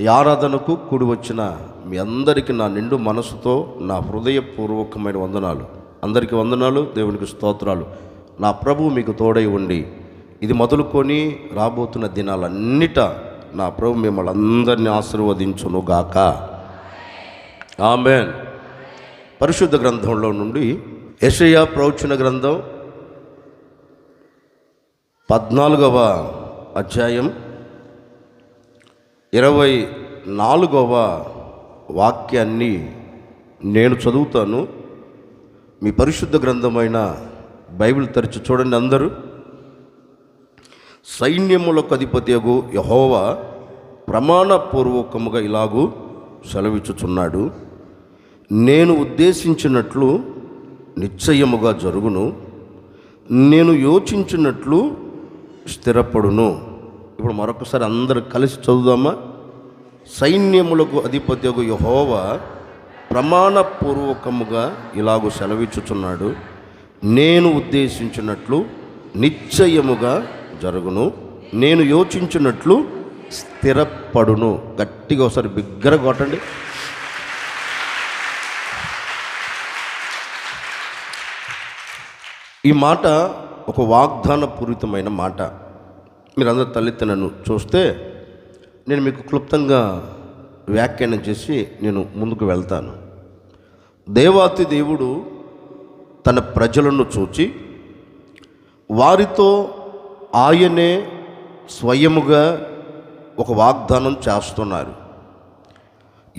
ఈ ఆరాధనకు కూడి వచ్చిన మీ అందరికీ నా నిండు మనసుతో నా హృదయపూర్వకమైన వందనాలు. అందరికీ వందనాలు, దేవునికి స్తోత్రాలు. నా ప్రభువు మీకు తోడై ఉండి ఇది మొదలుకొని రాబోతున్న దినాలన్నిట నా ప్రభు మిమ్మల్ని అందరినీ ఆశీర్వదించునుగాక. ఆమేన్. పరిశుద్ధ గ్రంథంలో నుండి యెషయా ప్రవచన గ్రంథం 14వ అధ్యాయం 24వ వాక్యాన్ని నేను చదువుతాను. మీ పరిశుద్ధ గ్రంథమైన బైబిల్ తెరిచి చూడండి అందరూ. సైన్యములకు అధిపతియగు యెహోవా ప్రమాణపూర్వకముగా ఇలాగూ సెలవిచ్చుచున్నాడు, నేను ఉద్దేశించినట్లు నిశ్చయముగా జరుగును, నేను యోచించినట్లు స్థిరపడును. ఇప్పుడు మరొకసారి అందరూ కలిసి చదువుదామా? సైన్యములకు అధిపతియగు యెహోవా ప్రమాణపూర్వకముగా ఇలాగూ సెలవిచ్చుచున్నాడు, నేను ఉద్దేశించినట్లు నిశ్చయముగా జరుగును, నేను యోచించినట్లు స్థిరపడును. గట్టిగా ఒకసారి బిగ్గర కొట్టండి. ఈ మాట ఒక వాగ్దాన పూరితమైన మాట. మీరందరూ తలెత్తి నన్ను చూస్తే నేను మీకు క్లుప్తంగా వ్యాఖ్యానం చేసి నేను ముందుకు వెళ్తాను. దేవాతి దేవుడు తన ప్రజలను చూచి వారితో ఆయనే స్వయముగా ఒక వాగ్దానం చేస్తున్నారు.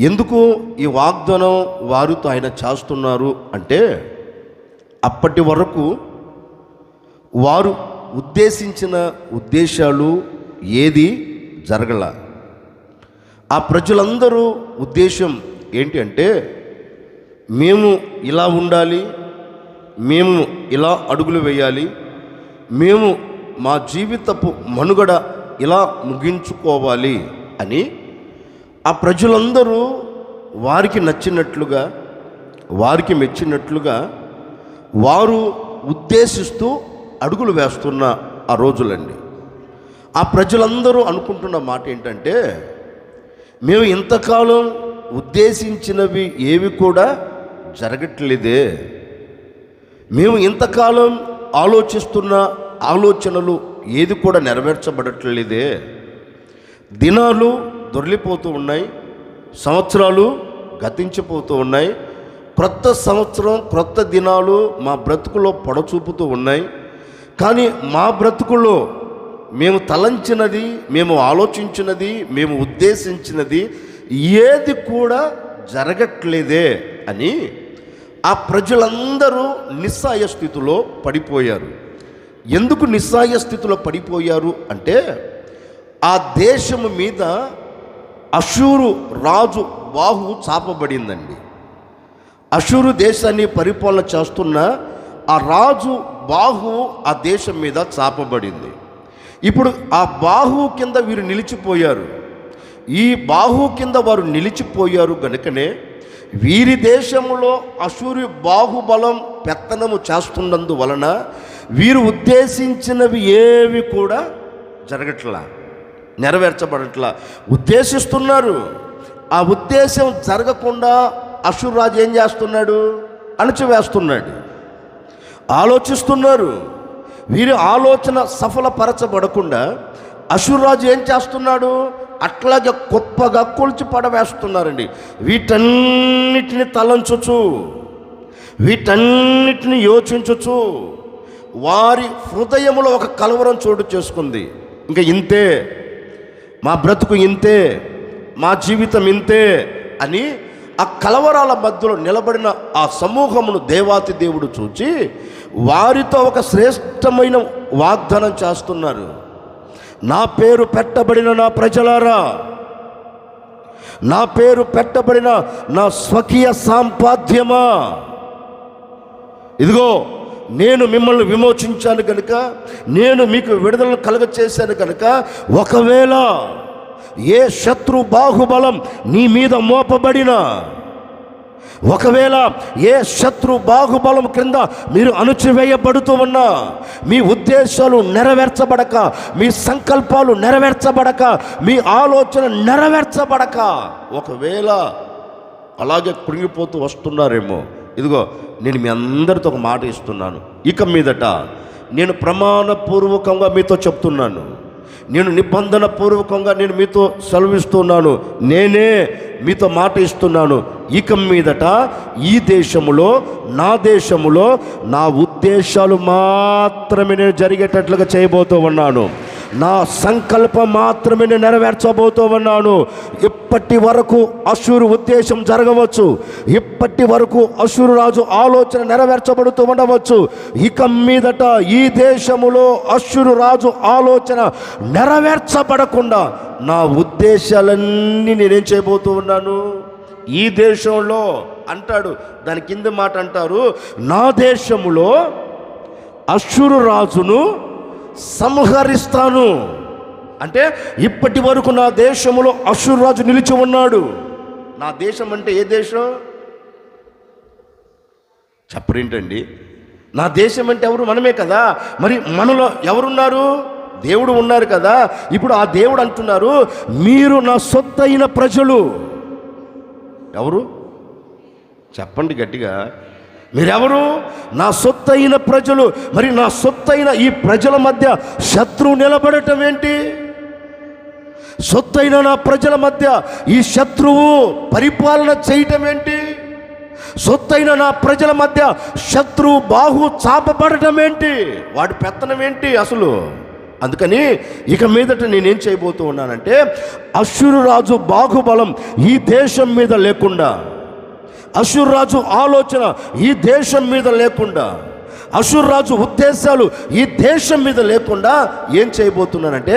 ఎందుకు ఈ వాగ్దానం వారితో ఆయన చేస్తున్నారు అంటే, అప్పటి వరకు వారు ఉద్దేశించిన ఉద్దేశాలు ఏది జరగల. ఆ ప్రజలందరూ ఉద్దేశం ఏంటి అంటే, మేము ఇలా ఉండాలి, మేము ఇలా అడుగులు వేయాలి, మేము మా జీవితపు మనుగడ ఇలా ముగించుకోవాలి అని ఆ ప్రజలందరూ వారికి నచ్చినట్లుగా, వారికి మెచ్చినట్లుగా వారు ఉద్దేశిస్తూ అడుగులు వేస్తున్న ఆ రోజులండి. ఆ ప్రజలందరూ అనుకుంటున్న మాట ఏంటంటే, మేము ఇంతకాలం ఉద్దేశించినవి ఏవి కూడా జరగట్లేదే, మేము ఇంతకాలం ఆలోచిస్తున్న ఆలోచనలు ఏది కూడా నెరవేర్చబడట్లేదే, దినాలు దొర్లిపోతూ ఉన్నాయి, సంవత్సరాలు గతించిపోతూ ఉన్నాయి, క్రొత్త సంవత్సరం క్రొత్త దినాలు మా బ్రతుకులో పొడచూపుతూ ఉన్నాయి, కానీ మా బ్రతుకుల్లో మేము తలంచినది, మేము ఆలోచించినది, మేము ఉద్దేశించినది ఏది కూడా జరగట్లేదే అని ఆ ప్రజలందరూ నిస్సహాయ స్థితిలో పడిపోయారు. ఎందుకు నిస్సహాయ స్థితిలో పడిపోయారు అంటే, ఆ దేశము మీద అషూరు రాజు బాహు చాపబడిందండి. అషూరు దేశాన్ని పరిపాలన చేస్తున్న ఆ రాజు బాహు ఆ దేశం మీద చాపబడింది. ఇప్పుడు ఆ బాహు కింద వీరు నిలిచిపోయారు. ఈ బాహు కింద వారు నిలిచిపోయారు గనుకనే వీరి దేశంలో అషూరు బాహుబలం పెత్తనము చేస్తున్నందువలన వీరు ఉద్దేశించినవి ఏవి కూడా జరగట్లా, నెరవేర్చబడట్లా. ఉద్దేశిస్తున్నారు, ఆ ఉద్దేశం జరగకుండా అషూరు రాజు ఏం చేస్తున్నాడు? అణచివేస్తున్నాడు. ఆలోచిస్తున్నారు, వీరి ఆలోచన సఫలపరచబడకుండా అషూరు రాజు ఏం చేస్తున్నాడు? అట్లాగే గొప్పగా కొలిచి పడవేస్తున్నారండి. వీటన్నిటిని తలంచుచు, వీటన్నిటిని యోచించుచు వారి హృదయంలో ఒక కలవరం చోటు చేసుకుంది. ఇంకా ఇంతే, మా బ్రతుకు ఇంతే, మా జీవితం ఇంతే అని ఆ కలవరాల మధ్యలో నిలబడిన ఆ సమూహమును దేవాతి దేవుడు చూచి వారితో ఒక శ్రేష్టమైన వాగ్దానం చేస్తున్నారు. నా పేరు పెట్టబడిన నా ప్రజలారా, నా పేరు పెట్టబడిన నా స్వకీయ సంపాద్యమా, ఇదిగో నేను మిమ్మల్ని విమోచించాను కనుక, నేను మీకు విడుదలను కలుగచేశాను కనుక, ఒకవేళ ఏ శత్రు బాహుబలం నీ మీద మోపబడినా, ఒకవేళ ఏ శత్రు బాహుబలం క్రింద మీరు అణచివేయబడుతూ ఉన్నా, మీ ఉద్దేశాలు నెరవేర్చబడక, మీ సంకల్పాలు నెరవేర్చబడక, మీ ఆలోచన నెరవేర్చబడక, ఒకవేళ అలాగే కృంగిపోతూ వస్తున్నారేమో, ఇదిగో నేను మీ అందరితో ఒక మాట ఇస్తున్నాను. ఇక మీదట నేను ప్రమాణపూర్వకంగా మీతో చెప్తున్నాను, నేను నిబంధన పూర్వకంగా నేను మీతో సెలవిస్తున్నాను, నేనే మీతో మాట ఇస్తున్నాను. ఇక మీదట ఈ దేశములో, నా దేశములో నా ఉద్దేశాలు మాత్రమే నేను జరిగేటట్లుగా చేయబోతూ ఉన్నాను. నా సంకల్పం మాత్రమే నేను నెరవేర్చబోతూ ఉన్నాను. ఇప్పటి వరకు అశూరు ఉద్దేశం జరగవచ్చు, ఇప్పటి వరకు అశూరు రాజు ఆలోచన నెరవేర్చబడుతూ ఉండవచ్చు. ఇక మీదట ఈ దేశములో అశూరు రాజు ఆలోచన నెరవేర్చబడకుండా నా ఉద్దేశాలన్నీ నేనేం చేయబోతూ ఉన్నాను. ఈ దేశంలో అంటాడు, దాని కింద మాట అంటారు, నా దేశములో అశూరు రాజును సంహరిస్తాను. అంటే ఇప్పటి వరకు నా దేశంలో అశూరు రాజు నిలిచి ఉన్నాడు. నా దేశం అంటే ఏ దేశం చెప్పరేంటండి? నా దేశం అంటే ఎవరు? మనమే కదా. మరి మనలో ఎవరున్నారు? దేవుడు ఉన్నారు కదా. ఇప్పుడు ఆ దేవుడు అంటున్నారు, మీరు నా సొత్తైన ప్రజలు. ఎవరు చెప్పండి గట్టిగా, మీరెవరు? నా సొత్తైన ప్రజలు. మరి నా సొత్తైన ఈ ప్రజల మధ్య శత్రువు నిలబడటం ఏంటి? సొత్తైన నా ప్రజల మధ్య ఈ శత్రువు పరిపాలన చేయటం ఏంటి? సొత్తైన నా ప్రజల మధ్య శత్రువు బాహు చాపబడటం ఏంటి? వాడి పెత్తనం ఏంటి అసలు? అందుకని ఇక మీదట నేనేం చేయబోతూ ఉన్నానంటే, అశూరు రాజు బాహుబలం ఈ దేశం మీద లేకుండా, అశూరు రాజు ఆలోచన ఈ దేశం మీద లేకుండా, అశూరు రాజు ఉద్దేశాలు ఈ దేశం మీద లేకుండా ఏం చేయబోతున్నానంటే,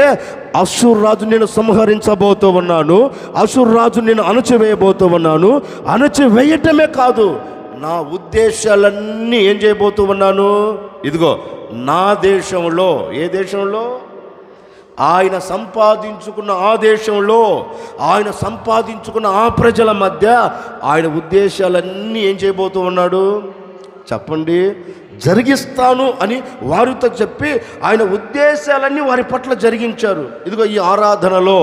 అశూరు రాజు నేను సంహరించబోతూ ఉన్నాను. అశూరు రాజు నేను అణచివేయబోతూ ఉన్నాను. అణచివేయటమే కాదు, నా ఉద్దేశాలన్నీ ఏం చేయబోతూ ఉన్నాను. ఇదిగో నా దేశంలో, ఏ దేశంలో? ఆయన సంపాదించుకున్న ఆ దేశంలో, ఆయన సంపాదించుకున్న ఆ ప్రజల మధ్య ఆయన ఉద్దేశాలన్నీ ఏం చేయబోతూ ఉన్నాడు చెప్పండి? జరిగిస్తాను అని వారితో చెప్పి ఆయన ఉద్దేశాలన్నీ వారి పట్ల జరిగించారు. ఇదిగో ఈ ఆరాధనలో,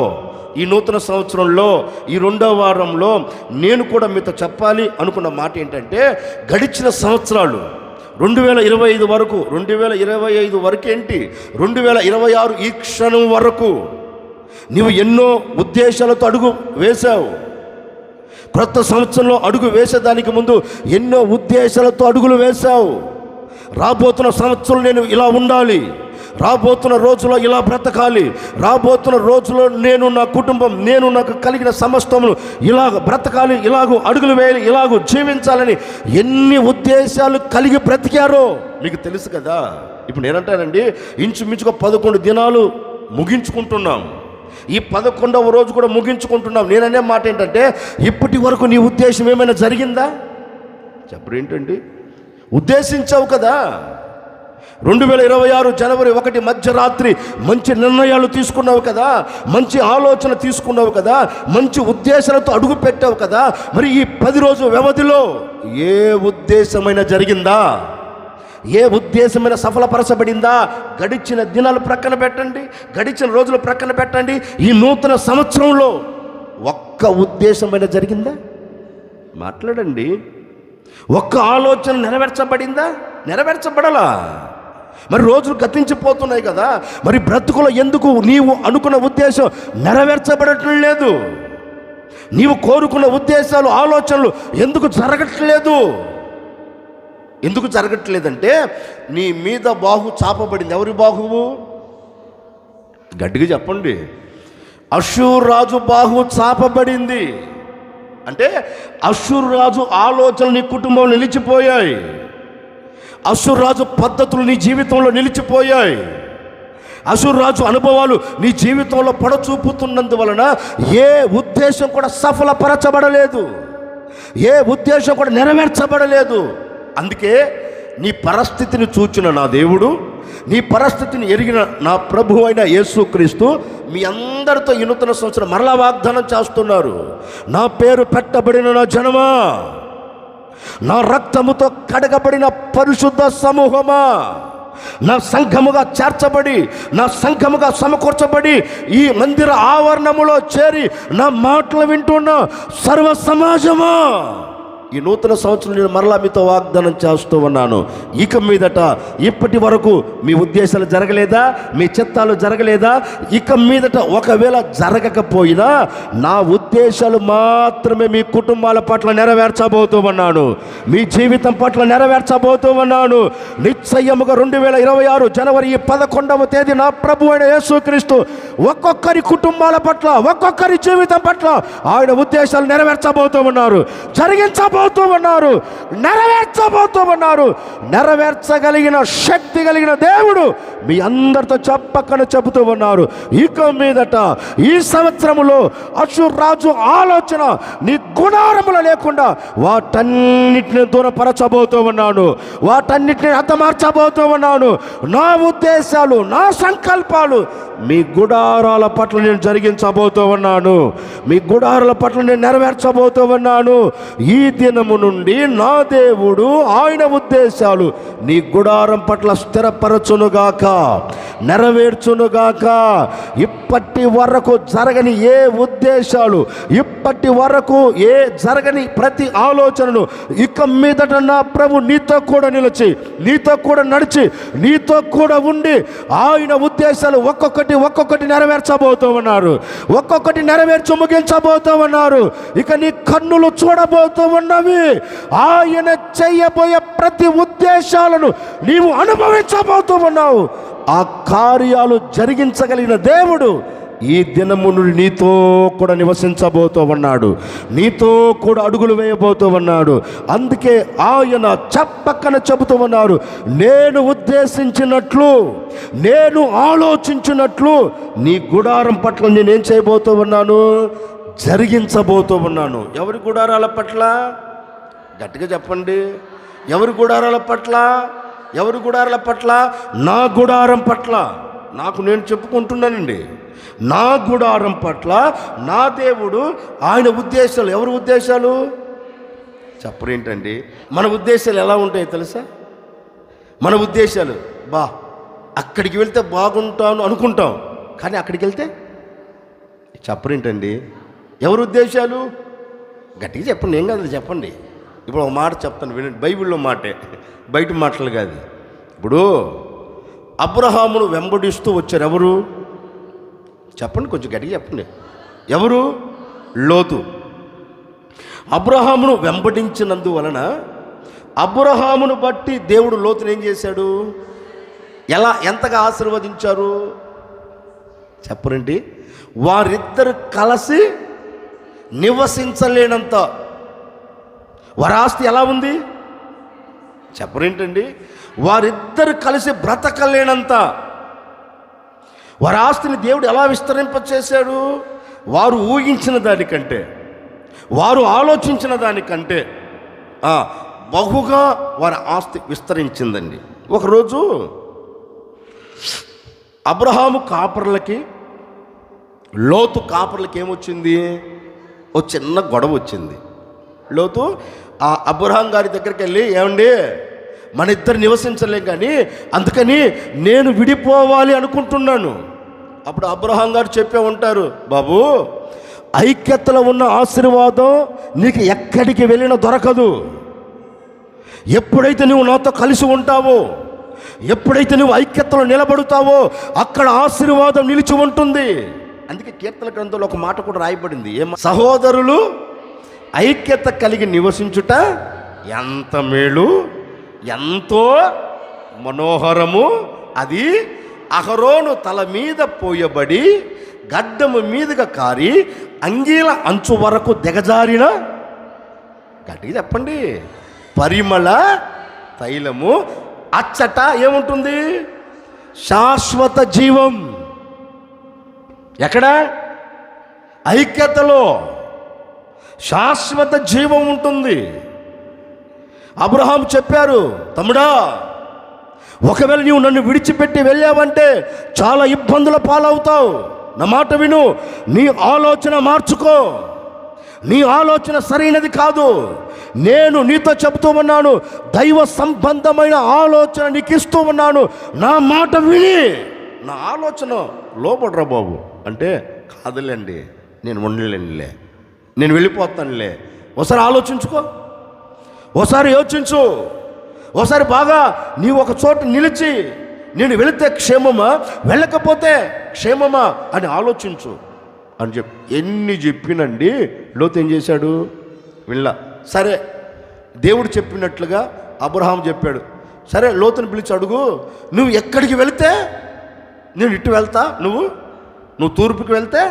ఈ నూతన సంవత్సరంలో, ఈ 2వ వారంలో నేను కూడా మీతో చెప్పాలి అనుకున్న మాట ఏంటంటే, గడిచిన సంవత్సరాలు 2025 వరకు, 2025 వరకు ఏంటి, 2026 ఈ క్షణం వరకు నీవు ఎన్నో ఉద్దేశాలతో అడుగు వేశావు. క్రొత్త సంవత్సరంలో అడుగు వేసేదానికి ముందు ఎన్నో ఉద్దేశాలతో అడుగులు వేశావు. రాబోతున్న సంవత్సరం నేను ఇలా ఉండాలి, రాబోతున్న రోజులో ఇలా బ్రతకాలి, రాబోతున్న రోజులో నేను, నా కుటుంబం, నేను నాకు కలిగిన సమస్తమును ఇలాగ బ్రతకాలి, ఇలాగూ అడుగులు వేయాలి, ఇలాగూ జీవించాలని ఎన్ని ఉద్దేశాలు కలిగి బ్రతికారో మీకు తెలుసు కదా. ఇప్పుడు నేనంటానండి, ఇంచుమించుగా 11 దినాలు ముగించుకుంటున్నాం. ఈ 11వ రోజు కూడా ముగించుకుంటున్నాం. నేననే మాట ఏంటంటే, ఇప్పటి వరకు నీ ఉద్దేశం ఏమైనా జరిగిందా చెప్పరు ఏంటండి? ఉద్దేశించావు కదా. 2026 జనవరి 1 మధ్యరాత్రి మంచి నిర్ణయాలు తీసుకున్నావు కదా, మంచి ఆలోచన తీసుకున్నావు కదా, మంచి ఉద్దేశాలతో అడుగు పెట్టావు కదా. మరి ఈ 10 రోజుల వ్యవధిలో ఏ ఉద్దేశమైనా జరిగిందా? ఏ ఉద్దేశమైనా సఫలపరచబడిందా? గడిచిన దినాలు ప్రక్కన పెట్టండి, గడిచిన రోజులు ప్రక్కన పెట్టండి, ఈ నూతన సంవత్సరంలో ఒక్క ఉద్దేశమైనా జరిగిందా? మాట్లాడండి. ఒక్క ఆలోచన నెరవేర్చబడిందా? నెరవేర్చబడలా. మరి రోజులు గతించిపోతున్నాయి కదా. మరి బ్రతుకులో ఎందుకు నీవు అనుకున్న ఉద్దేశం నెరవేర్చబడటం లేదు? నీవు కోరుకున్న ఉద్దేశాలు, ఆలోచనలు ఎందుకు జరగట్లేదు? ఎందుకు జరగట్లేదంటే, నీ మీద బాహు చాపబడింది. ఎవరి బాహువు? గట్టిగా చెప్పండి. అశూరు రాజు బాహు చాపబడింది. అంటే అశూరు రాజు ఆలోచనలు నీ కుటుంబంలో నిలిచిపోయాయి. అశూరు రాజు పద్ధతులు నీ జీవితంలో నిలిచిపోయాయి. అశూరు రాజు అనుభవాలు నీ జీవితంలో పడచూపుతున్నందువలన ఏ ఉద్దేశం కూడా సఫలపరచబడలేదు, ఏ ఉద్దేశం కూడా నెరవేర్చబడలేదు. అందుకే నీ పరిస్థితిని చూచిన నా దేవుడు, నీ పరిస్థితిని ఎరిగిన నా ప్రభు అయిన యేసుక్రీస్తు మీ అందరితో ఈ నూతన సంవత్సరం మరలా వాగ్దానం చేస్తున్నారు. నా పేరు పెట్టబడిన నా జనమా, నా రక్తముతో కడగబడిన పరిశుద్ధ సమూహమా, నా సంఘముగా చేర్చబడి, నా సంఘముగా సమకూర్చబడి ఈ మందిర ఆవరణములో చేరి నా మాటలు వింటున్న సర్వ సమాజమా, ఈ నూతన సంవత్సరం నేను మరలా మీతో వాగ్దానం చేస్తూ ఉన్నాను. ఇక మీదట ఇప్పటి వరకు మీ ఉద్దేశాలు జరగలేదా, మీ చిత్తాలు జరగలేదా? ఇక మీదట ఒకవేళ జరగకపోయినా నా ఉద్దేశాలు మాత్రమే మీ కుటుంబాల పట్ల నెరవేర్చబోతూ ఉన్నాను, మీ జీవితం పట్ల నెరవేర్చబోతూ ఉన్నాను. నిశ్చయముగా 2026 జనవరి 11వ తేదీ నా ప్రభు అయిన యేసుక్రీస్తు ఒక్కొక్కరి కుటుంబాల పట్ల, ఒక్కొక్కరి జీవితం పట్ల ఆయన ఉద్దేశాలు నెరవేర్చబోతూ ఉన్నారు, జరిగించబోతూ ఉన్నారు, నెరవేర్చబోతూ ఉన్నారు. నెరవేర్చగలిగిన శక్తి కలిగిన దేవుడు మీ అందరితో చెప్పకనే చెబుతూ ఉన్నారు. ఇక మీదట ఈ సంవత్సరములో అషూరు రాజు ఆలోచన నీ గుడారములో లేకుండా వాటన్నిటిని దూరపరచబోతూ ఉన్నాను, వాటన్నిటిని హతమార్చబోతూ ఉన్నాను. నా ఉద్దేశాలు, నా సంకల్పాలు మీ గుడారాల పట్ల నేను జరిగించబోతూ ఉన్నాను, మీ గుడారాల పట్ల నేను నెరవేర్చబోతూ ఉన్నాను. ఈ దినము నుండి నా దేవుడు ఆయన ఉద్దేశాలు నీ గుడారం పట్ల స్థిరపరచునుగాక, నెరవేర్చునుగాక. ఇప్పటి వరకు జరగని ఏ ఉద్దేశాలు, ఇప్పటి వరకు ఏ జరగని ప్రతి ఆలోచనను ఇక మీదట నా ప్రభు నీతో కూడా నిలిచి, నీతో కూడా నడిచి, నీతో కూడా ఉండి ఆయన ఉద్దేశాలు ఒక్కొక్కటి నెరవేర్చబోతూ ఉన్నారు, ఒక్కొక్కటి నెరవేర్చి ముగించబోతూ ఉన్నారు. ఇక నీ కన్నులు చూడబోతూ ఉన్నవి ఆయన చేయబోయే ప్రతి ఉద్దేశాలను నీవు అనుభవించబోతూ ఉన్నావు. ఆ కార్యాలు జరిగించగలిగిన దేవుడు ఈ దినము నుండి నీతో కూడా నివసించబోతూ ఉన్నాడు, నీతో కూడా అడుగులు వేయబోతూ ఉన్నాడు. అందుకే ఆయన చెప్పకన చెబుతూ ఉన్నారు, నేను ఉద్దేశించినట్లు, నేను ఆలోచించినట్లు నీ గుడారం పట్ల నేనేం చేయబోతూ ఉన్నాను, జరిగించబోతూ ఉన్నాను. ఎవరి గుడారాల పట్ల? గట్టిగా చెప్పండి. ఎవరి గుడారాల పట్ల? ఎవరి గుడారాల పట్ల? నా గుడారం పట్ల. నాకు నేను చెప్పుకుంటున్నానండి, నా గుడారం పట్ల నా దేవుడు ఆయన ఉద్దేశాలు. ఎవరి ఉద్దేశాలు చెప్పరేంటండి? మన ఉద్దేశాలు ఎలా ఉంటాయో తెలుసా? మన ఉద్దేశాలు అక్కడికి వెళ్తే బాగుంటాను అనుకుంటాం, కానీ అక్కడికి వెళ్తే చెప్పరేంటండి? ఎవరి ఉద్దేశాలు? గట్టిగా చెప్పండి, ఏం కాదు చెప్పండి. ఇప్పుడు ఒక మాట చెప్తాను వినండి, బైబిల్లో మాటే, బయట మాటలు కాదు. ఇప్పుడు అబ్రహామును వెంబడిస్తూ వచ్చారు ఎవరు చెప్పండి, కొంచెం గట్టిగా చెప్పండి. ఎవరు? లోతు. అబ్రహామును వెంబడించినందువలన అబ్రహామును బట్టి దేవుడు లోతుని ఏం చేశాడు? ఎంతగా ఆశీర్వదించారు చెప్పరండి? వారిద్దరు కలిసి నివసించలేనంత వారి ఆస్తి ఎలా ఉంది చెప్పరేంటండి? వారిద్దరు కలిసి బ్రతకలేనంత వారి ఆస్తిని దేవుడు ఎలా విస్తరింపచేశాడు? వారు ఊహించిన దానికంటే, వారు ఆలోచించిన దానికంటే బహుగా వారి ఆస్తి విస్తరించిందండి. ఒకరోజు అబ్రహాము కాపర్లకి, లోతు కాపర్లకి ఏమొచ్చింది? ఓ చిన్న గొడవ వచ్చింది. లోతు ఆ అబ్రహాం గారి దగ్గరికి వెళ్ళి, ఏమండి మన ఇద్దరు నివసించలేం కానీ అందుకని నేను విడిపోవాలి అనుకుంటున్నాను. అప్పుడు అబ్రహాం గారు చెప్పే ఉంటారు, బాబు ఐక్యతలో ఉన్న ఆశీర్వాదం నీకు ఎక్కడికి వెళ్ళినా దొరకదు. ఎప్పుడైతే నువ్వు నాతో కలిసి ఉంటావో, ఎప్పుడైతే నువ్వు ఐక్యతలో నిలబడుతావో అక్కడ ఆశీర్వాదం నిలిచి ఉంటుంది. అందుకే కీర్తన గ్రంథంలో ఒక మాట కూడా రాయబడింది, సహోదరులు ఐక్యత కలిగి నివసించుట ఎంత మేలు, ఎంతో మనోహరము. అది అహరోను తల మీద పోయబడి గడ్డము మీదుగా కారి అంగీల అంచు వరకు దిగజారిన, గట్టిగా చెప్పండి, పరిమళ తైలము. అచ్చట ఏముంటుంది? శాశ్వత జీవం. ఎక్కడ? ఐక్యతలో శాశ్వత జీవం ఉంటుంది. అబ్రహాం చెప్పారు, తమ్ముడా ఒకవేళ నీవు నన్ను విడిచిపెట్టి వెళ్ళావంటే చాలా ఇబ్బందుల పాలవుతావు. నా మాట విను, నీ ఆలోచన మార్చుకో. నీ ఆలోచన సరైనది కాదు. నేను నీతో చెబుతూ ఉన్నాను, దైవ సంబంధమైన ఆలోచన నీకు ఇస్తూ ఉన్నాను. నా మాట విని నా ఆలోచన లోపడరా బాబు అంటే, కాదులేండి నేను ఉండలేనులే, నేను వెళ్ళిపోతానులే. ఒకసారి ఆలోచించుకో, ఒకసారి యోచించు, ఒకసారి బాగా నీవు ఒక చోట నిలిచి నేను వెళితే క్షేమమా, వెళ్ళకపోతే క్షేమమా అని ఆలోచించు అని ఎన్ని చెప్పినండి. లోతు ఏం చేశాడు? వెళ్ళ. సరే, దేవుడు చెప్పినట్లుగా అబ్రహాం చెప్పాడు. సరే, లోతుని పిలిచి అడుగు, నువ్వు ఎక్కడికి వెళితే నేను ఇటు వెళ్తా, నువ్వు తూర్పుకి వెళ్తే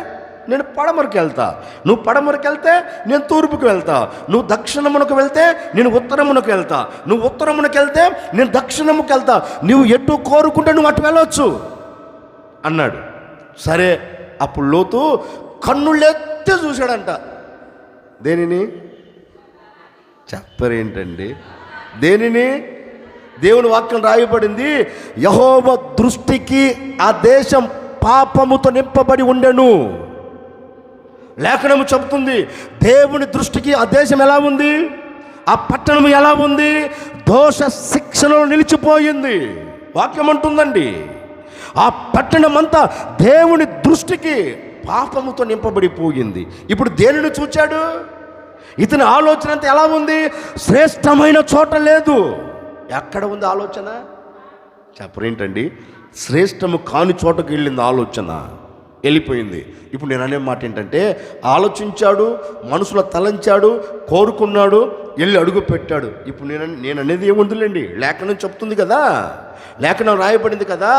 నేను పడమరకు వెళ్తా, నువ్వు పడమరకు వెళ్తే నేను తూర్పుకి వెళ్తా, నువ్వు దక్షిణమునకు వెళ్తే నేను ఉత్తరమునకు వెళ్తా, నువ్వు ఉత్తరమునకు వెళ్తే నేను దక్షిణముకి వెళ్తా, నువ్వు ఎటు కోరుకుంటే నువ్వు అటు వెళ్ళవచ్చు అన్నాడు. సరే, అప్పుడు లోతు కన్నులెత్తి చూశాడంట. దేనిని చెప్పరేంటండి? దేనిని? దేవుని వాక్యం రాయబడింది, యెహోవా దృష్టికి ఆ దేశం పాపముతో నింపబడి ఉండెను. లేఖనము చెబుతుంది, దేవుని దృష్టికి ఆ దేశం ఎలా ఉంది, ఆ పట్టణం ఎలా ఉంది? దోష శిక్షలో నిలిచిపోయింది. వాక్యం అంటుందండి, ఆ పట్టణం అంతా దేవుని దృష్టికి పాపముతో నింపబడిపోయింది. ఇప్పుడు దేనిని చూచాడు? ఇతని ఆలోచన అంతా ఎలా ఉంది? శ్రేష్టమైన చోట లేదు. ఎక్కడ ఉంది ఆలోచన? చెప్పరేంటండి? శ్రేష్టము కాని చోటకు వెళ్ళింది ఆలోచన, వెళ్ళిపోయింది. ఇప్పుడు నేను అనే మాట ఏంటంటే, ఆలోచించాడు, మనసులో తలంచాడు, కోరుకున్నాడు, వెళ్ళి అడుగు పెట్టాడు. ఇప్పుడు నేను అనేది ఏముందిలేండి, లేఖనం చెప్తుంది కదా, లేఖనం రాయబడింది కదా.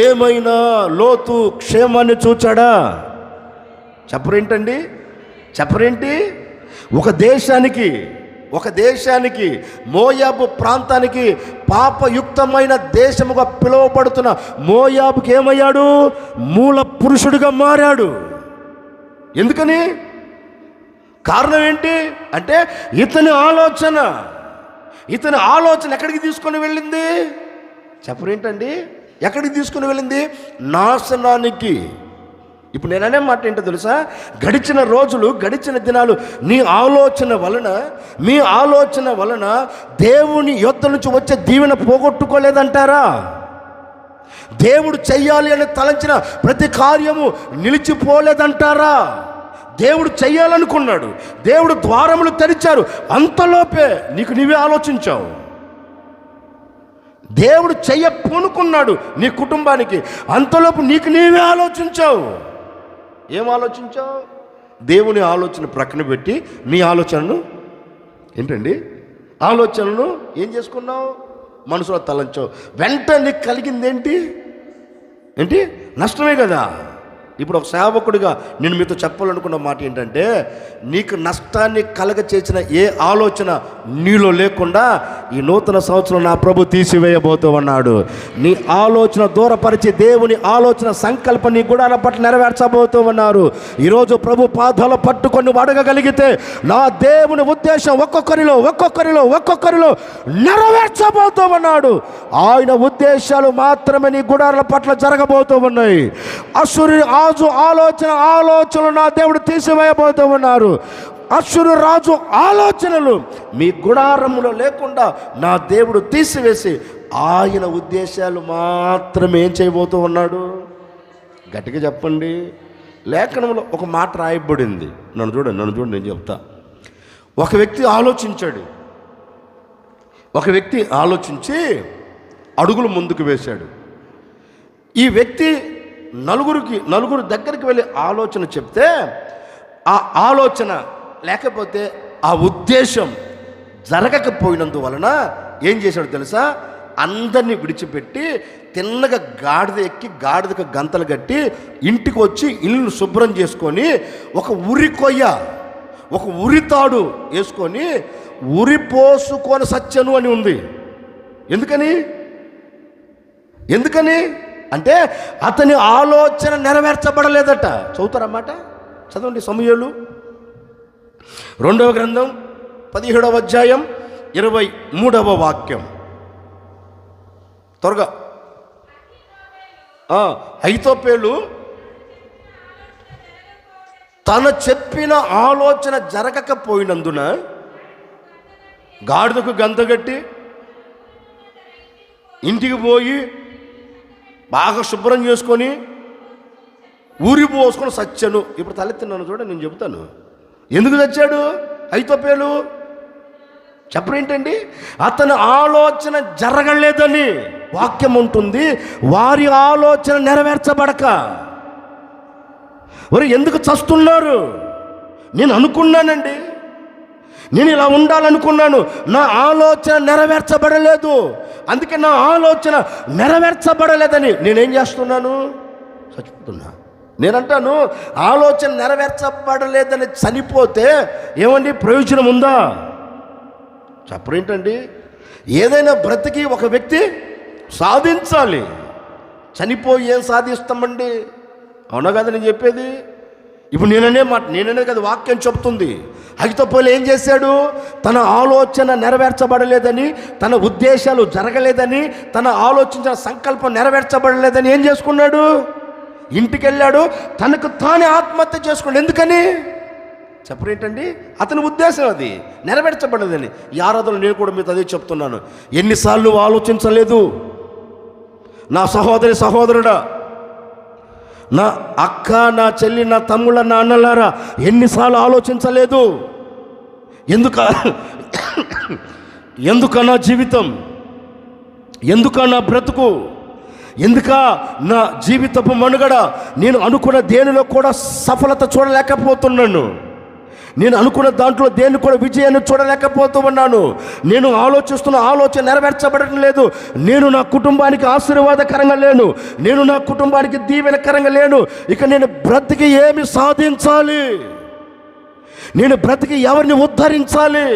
ఏమైనా లోతు క్షేమాన్ని చూచాడా? చెప్పరేంటండి? చెప్పరేంటి? ఒక దేశానికి మోయాబు ప్రాంతానికి పాపయుక్తమైన దేశముగా పిలువబడుతున్న మోయాబుకి ఏమయ్యాడు? మూల పురుషుడిగా మారాడు. ఎందుకని? కారణం ఏంటి అంటే, ఇతని ఆలోచన ఎక్కడికి తీసుకొని వెళ్ళింది? చెప్పరేంటండి? ఎక్కడికి తీసుకుని వెళ్ళింది? నాశనానికి. ఇప్పుడు నేననే మాట ఏంటో తెలుసా? గడిచిన రోజులు, గడిచిన దినాలు మీ ఆలోచన వలన దేవుని యొద్ద నుంచి వచ్చే దీవెన పోగొట్టుకోలేదంటారా? దేవుడు చెయ్యాలి అని తలంచిన ప్రతి కార్యము నిలిచిపోలేదంటారా? దేవుడు చెయ్యాలనుకున్నాడు, దేవుడు ద్వారములు తెరిచారు, అంతలోపే నీవే ఆలోచించావు. దేవుడు పూనుకున్నాడు నీ కుటుంబానికి, అంతలోపు నీవే ఆలోచించావు. ఏం ఆలోచించావు? దేవుని ఆలోచన ప్రక్కన పెట్టి నీ ఆలోచనను ఏం చేసుకున్నావు? మనసులో తలంచావు. వెంటనే నీకు కలిగింది ఏంటి? నష్టమే కదా. ఇప్పుడు ఒక సేవకుడిగా నేను మీతో చెప్పాలనుకున్న మాట ఏంటంటే, నీకు నష్టాన్ని కలగచేసిన ఏ ఆలోచన నీలో లేకుండా ఈ నూతన సంవత్సరం నా ప్రభు తీసివేయబోతూ ఉన్నాడు. నీ ఆలోచన దూరపరిచి దేవుని ఆలోచన సంకల్పం నీ గుడాల పట్ల నెరవేర్చబోతూ ఉన్నారు. ఈరోజు ప్రభు పాదాలు పట్టుకొని అడగగలిగితే నా దేవుని ఉద్దేశం ఒక్కొక్కరిలో నెరవేర్చబోతూ ఉన్నాడు. ఆయన ఉద్దేశాలు మాత్రమే నీ గుడాల పట్ల జరగబోతూ ఉన్నాయి. అసురు రాజు ఆలోచనలు నా దేవుడు తీసివేయబోతూ ఉన్నారు. అసురు రాజు ఆలోచనలు మీ గుడారములో లేకుండా నా దేవుడు తీసివేసి ఆయన ఉద్దేశాలు మాత్రమే ఏం చేయబోతూ ఉన్నాడు? గట్టిగా చెప్పండి. లేఖనంలో ఒక మాట రాయబడింది. నన్ను చూడండి నేను చెప్తా. ఒక వ్యక్తి ఆలోచించి అడుగులు ముందుకు వేశాడు. ఈ వ్యక్తి నలుగురు దగ్గరికి వెళ్ళి ఆలోచన చెప్తే, ఆ ఆలోచన లేకపోతే ఆ ఉద్దేశం జరగకపోయినందువలన ఏం చేశాడు తెలుసా? అందరినీ విడిచిపెట్టి తిన్నగా గాడిద ఎక్కి గాడిదకు గంతలు కట్టి ఇంటికి వచ్చి ఇల్లు శుభ్రం చేసుకొని ఒక ఉరితాడు వేసుకొని ఉరి పోసుకొని సత్యను అని ఉంది. ఎందుకని అంటే అతని ఆలోచన నెరవేర్చబడలేదట. చదువుతారన్నమాట. చదవండి. సమూయేలు 2వ గ్రంథం 17వ అధ్యాయం 23వ వాక్యం. త్వరగా. అహీతోపెలు తను చెప్పిన ఆలోచన జరగకపోయినందున గాడిదకు గంతగట్టి ఇంటికి పోయి బాగా శుభ్రం చేసుకొని ఊరి పోసుకొని సచ్చాను. ఇప్పుడు తలెత్తున్నాను చూడ, నేను చెబుతాను ఎందుకు చచ్చాడు. ఐతోపేలు చెప్పరేంటండి, అతని ఆలోచన జరగలేదని వాక్యం ఉంటుంది. వారి ఆలోచన నెరవేర్చబడక వారు ఎందుకు చస్తున్నారు? నేను అనుకున్నానండి, నేను ఇలా ఉండాలనుకున్నాను, నా ఆలోచన నెరవేర్చబడలేదు, అందుకే నా ఆలోచన నెరవేర్చబడలేదని నేనేం చేస్తున్నాను? చచ్చిపోతున్నా. నేనంటాను, ఆలోచన నెరవేర్చబడలేదని చనిపోతే ఏమండి ప్రయోజనం ఉందా? చెప్పరేంటండి. ఏదైనా బ్రతికి ఒక వ్యక్తి సాధించాలి, చనిపోయి ఏం సాధిస్తామండి? అవునా కదా నేను చెప్పేది? ఇప్పుడు నేననే కదా వాక్యం చెప్తుంది. అగితోపోలు ఏం చేశాడు? తన ఆలోచన నెరవేర్చబడలేదని, తన ఉద్దేశాలు జరగలేదని, తన ఆలోచించిన సంకల్పం నెరవేర్చబడలేదని ఏం చేసుకున్నాడు? ఇంటికి వెళ్ళాడు, తనకు తానే ఆత్మహత్య చేసుకున్నాడు. ఎందుకని చెప్పరేంటండి? అతని ఉద్దేశం అది నెరవేర్చబడలేదని. ఈ ఆరాధనలు నేను కూడా మీతో అదే చెప్తున్నాను. ఎన్నిసార్లు ఆలోచించలేదు నా సహోదరి సహోదరుడా, నా అక్క, నా చెల్లి, నా తమ్ముళ్ళ, నా అన్నలారా, ఎన్నిసార్లు ఆలోచించలేదు? ఎందుక నా జీవితం, ఎందుక నా బ్రతుకు, ఎందుక నా జీవితపు మనుగడ? నేను అనుకున్న దేనిలో కూడా సఫలత చూడలేకపోతున్నాను. నేను అనుకున్న దాంట్లో దేన్ని కూడా విజయాన్ని చూడలేకపోతూ ఉన్నాను. నేను ఆలోచిస్తున్న ఆలోచన నెరవేర్చబడటం లేదు. నేను నా కుటుంబానికి ఆశీర్వాదకరంగా లేను, నేను నా కుటుంబానికి దీవెనకరంగా లేను. ఇక నేను బ్రతికి ఏమి సాధించాలి? నేను బ్రతికి ఎవరిని ఉద్ధరించాలి?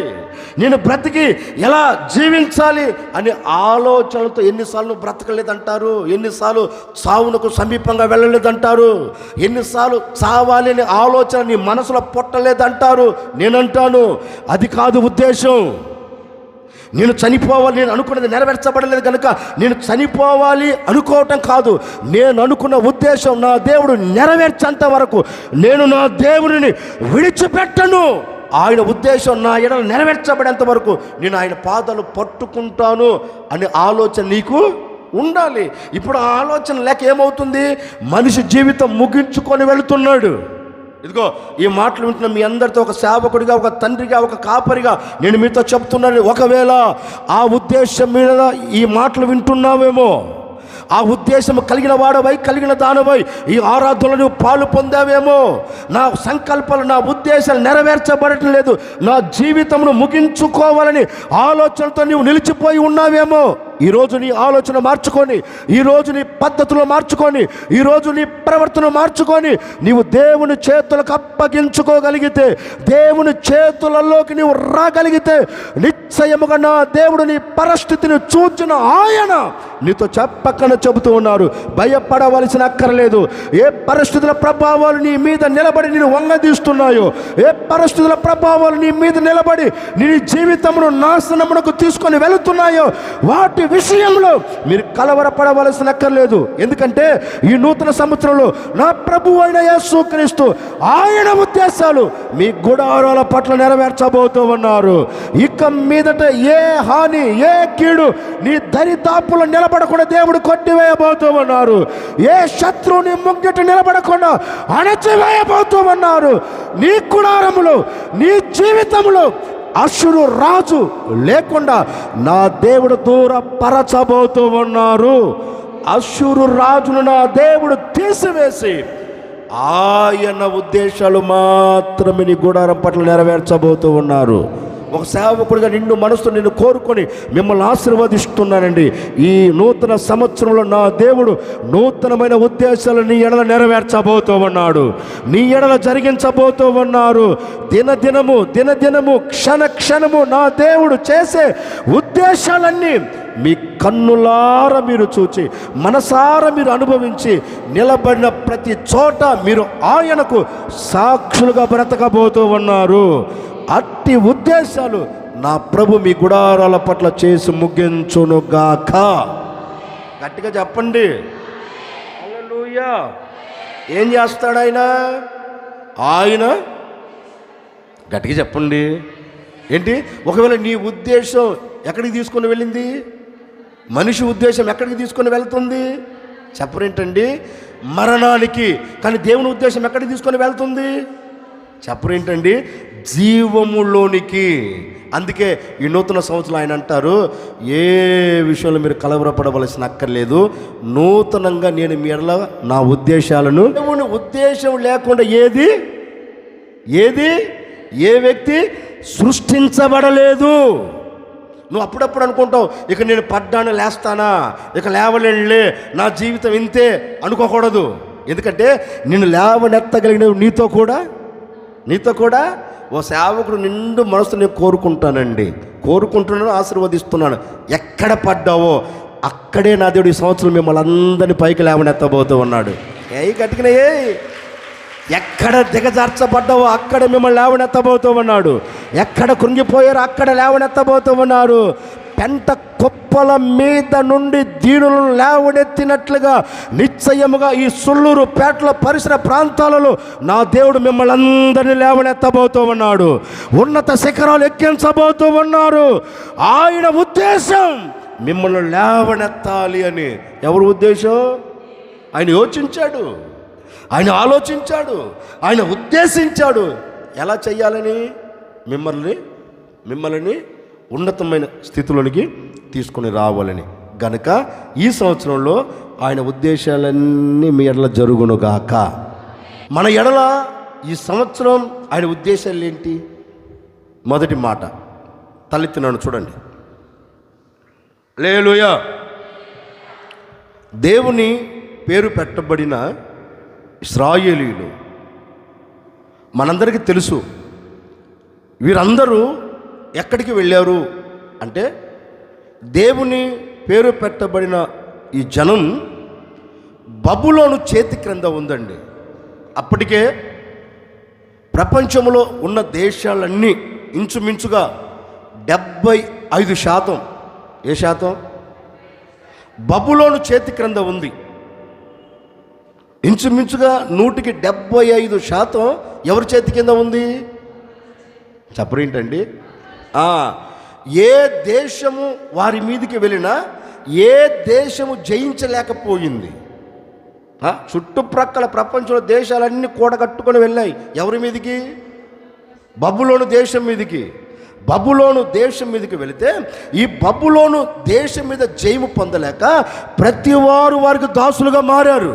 నేను బ్రతికి ఎలా జీవించాలి అనే ఆలోచనలతో ఎన్నిసార్లు బ్రతకలేదంటారు, ఎన్నిసార్లు చావునకు సమీపంగా వెళ్ళలేదంటారు, ఎన్నిసార్లు చావాలి అనే ఆలోచన నీ మనసులో పుట్టలేదంటారు. నేనంటాను, అది కాదు ఉద్దేశం. నేను చనిపోవాలి, నేను అనుకున్నది నెరవేర్చబడలేదు కనుక నేను చనిపోవాలి అనుకోవటం కాదు. నేను అనుకున్న ఉద్దేశం నా దేవుడు నెరవేర్చేంత వరకు నేను నా దేవుడిని విడిచిపెట్టను. ఆయన ఉద్దేశం నా ఎడల నెరవేర్చబడేంత వరకు నేను ఆయన పాదాలు పట్టుకుంటాను అనే ఆలోచన నీకు ఉండాలి. ఇప్పుడు ఆ ఆలోచన లేక ఏమవుతుంది? మనిషి జీవితం ముగించుకొని వెళుతున్నాడు. ఇదిగో ఈ మాటలు వింటున్న మీ అందరితో ఒక సేవకుడిగా, ఒక తండ్రిగా, ఒక కాపరిగా నేను మీతో చెప్తున్నాను. ఒకవేళ ఆ ఉద్దేశం మీద ఈ మాటలు వింటున్నావేమో, ఆ ఉద్దేశం కలిగిన వాడవై, కలిగిన దానవై ఈ ఆరాధనలు పాలు పొందావేమో, నా సంకల్పాలు, నా ఉద్దేశాలు నెరవేర్చబడటం లేదు, నా జీవితమును ముగించుకోవాలని ఆలోచనతో నీవు నిలిచిపోయి ఉన్నావేమో, ఈరోజు నీ ఆలోచన మార్చుకొని, ఈరోజు నీ పద్ధతులు మార్చుకొని, ఈరోజు నీ ప్రవర్తన మార్చుకొని నీవు దేవుని చేతులకు అప్పగించుకోగలిగితే, దేవుని చేతులలోకి నీవు రాగలిగితే, నిశ్చయముగా నా దేవుడు నీ పరిస్థితిని చూచిన ఆయన నీతో చెప్పకనే చెబుతూ ఉన్నారు. భయపడవలసిన అక్కర్లేదు. ఏ పరిస్థితుల ప్రభావాలు నీ మీద నిలబడి నేను వంగదీస్తున్నాయో, ఏ పరిస్థితుల ప్రభావాలు నీ మీద నిలబడి నీ జీవితమును నాశనమునకు తీసుకొని వెళుతున్నాయో, వాటి విషయంలో మీరు కలవరపడవలసిన అక్కర్లేదు. ఎందుకంటే ఈ నూతన సంవత్సరంలో నా ప్రభువు అయిన యేసుక్రీస్తు ఆయన ఉద్దేశాలు మీ గుడారాల పట్ల నెరవేర్చబోతూ ఉన్నారు. ఇక మీదట ఏ హాని, ఏ కీడు నీ దరిదాపులు నిలబడకుండా దేవుడు కొట్టివేయబోతూ ఉన్నారు. ఏ శత్రువుని ముంగిట నిలబడకుండా అణచివేయబోతూ ఉన్నారు. నీ గుడారములో, నీ జీవితంలో అసురు రాజు లేకుండా నా దేవుడు దూరపరచబోతూ ఉన్నారు. అసురు రాజును నా దేవుడు తీసివేసి ఆయన ఉద్దేశాలు మాత్రమే నీ గుడారం పట్ల నెరవేర్చబోతూ ఉన్నారు. ఒక సేవకుడిగా నిన్ను మనసుతో నిన్ను కోరుకొని మిమ్మల్ని ఆశీర్వదిస్తున్నానండి. ఈ నూతన సంవత్సరంలో నా దేవుడు నూతనమైన ఉద్దేశాలు నీ ఎడల నెరవేర్చబోతూ ఉన్నాడు, నీ ఎడల జరిగించబోతూ ఉన్నారు. దినదినము క్షణ క్షణము నా దేవుడు చేసే ఉద్దేశాలన్నీ మీ కన్నులార మీరు చూచి, మనసార మీరు అనుభవించి, నిలబడిన ప్రతి చోట మీరు ఆయనకు సాక్షులుగా బ్రతకబోతూ ఉన్నారు. అట్టి ఉద్దేశాలు నా ప్రభు మీ గుడారాల పట్ల చేసి ముగించునుగాక. గట్టిగా చెప్పండి హల్లెలూయా. ఏం చేస్తాడు ఆయన? ఆయన గట్టిగా చెప్పండి. ఏంటి? ఒకవేళ నీ ఉద్దేశం ఎక్కడికి తీసుకొని వెళ్ళింది? మనిషి ఉద్దేశం ఎక్కడికి తీసుకొని వెళ్తుంది? చెప్పరేంటండి? మరణానికి. కానీ దేవుని ఉద్దేశం ఎక్కడికి తీసుకొని వెళ్తుంది? చెప్పరేంటండి? జీవములోనికి. అందుకే ఈ నూతన సంవత్సరం ఆయన అంటారు, ఏ విషయంలో మీరు కలవరపడవలసిన అక్కర్లేదు, నూతనంగా నేను మీ ఎడల నా ఉద్దేశాలను. దేవుని ఉద్దేశం లేకుండా ఏది ఏ వ్యక్తి సృష్టించబడలేదు. నువ్వు అప్పుడప్పుడు అనుకుంటావు, ఇక నేను పడ్డాను లేస్తానా, ఇక లేవలేనులే, నా జీవితం ఇంతే అనుకోకూడదు. ఎందుకంటే నిన్ను లేవనెత్తగలిగిన నీతో కూడా ఓ సేవకుడు నిండు మనసు నేను కోరుకుంటున్నాను, ఆశీర్వదిస్తున్నాను. ఎక్కడ పడ్డావో అక్కడే నా దేవుడు ఈ సంవత్సరం మిమ్మల్ని అందరినీ పైకి లేవనెత్తబోతూ ఉన్నాడు. గట్టిగా ఎక్కడ దిగజార్చబడ్డావో అక్కడ మిమ్మల్ని లేవనెత్తబోతూ ఉన్నాడు. ఎక్కడ కృంగిపోయారో అక్కడ లేవనెత్తబోతూ ఉన్నారు. పెంట కుప్పల మీద నుండి దీనులను లేవనెత్తినట్లుగా నిశ్చయముగా ఈ సుళ్ళూరు పేటల పరిసర ప్రాంతాలలో నా దేవుడు మిమ్మల్ని అందరినీ లేవనెత్తబోతూ ఉన్నాడు. ఉన్నత శిఖరాలు ఎక్కించబోతూ ఉన్నారు. ఆయన ఉద్దేశం మిమ్మల్ని లేవనెత్తాలి అని. ఎవరి ఉద్దేశం? ఆయన యోచించాడు, ఆయన ఆలోచించాడు, ఆయన ఉద్దేశించాడు. ఎలా చెయ్యాలని? మిమ్మల్ని ఉన్నతమైన స్థితిలోనికి తీసుకొని రావాలని. గనుక ఈ సంవత్సరంలో ఆయన ఉద్దేశాలన్నీ మీ ఎడల జరుగునుగాక. మన ఎడల ఈ సంవత్సరం ఆయన ఉద్దేశాలు ఏంటి? మొదటి మాట తలెత్తినాను చూడండి. హల్లెలూయా. దేవుని పేరు పెట్టబడిన ఇశ్రాయేలీయులు మనందరికీ తెలుసు. వీరందరూ ఎక్కడికి వెళ్ళారు అంటే, దేవుని పేరు పెట్టబడిన ఈ జనం బబులోను చేతి క్రింద ఉందండి. అప్పటికే ప్రపంచంలో ఉన్న దేశాలన్నీ ఇంచుమించుగా 75%, ఏ శాతం? బబులోను చేతి క్రింద ఉంది. ఇంచుమించుగా 175% ఎవరి చేతి కింద ఉంది? చెప్పరేంటండి? ఏ దేశము వారి మీదికి వెళ్ళినా ఏ దేశము జయించలేకపోయింది. చుట్టుప్రక్కల ప్రపంచంలో దేశాలన్నీ కూడగట్టుకొని వెళ్ళాయి. ఎవరి మీదికి? బబులోను దేశం మీదికి. బబులోను దేశం మీదకి వెళితే ఈ బబులోను దేశం మీద జయము పొందలేక ప్రతి వారికి దాసులుగా మారారు.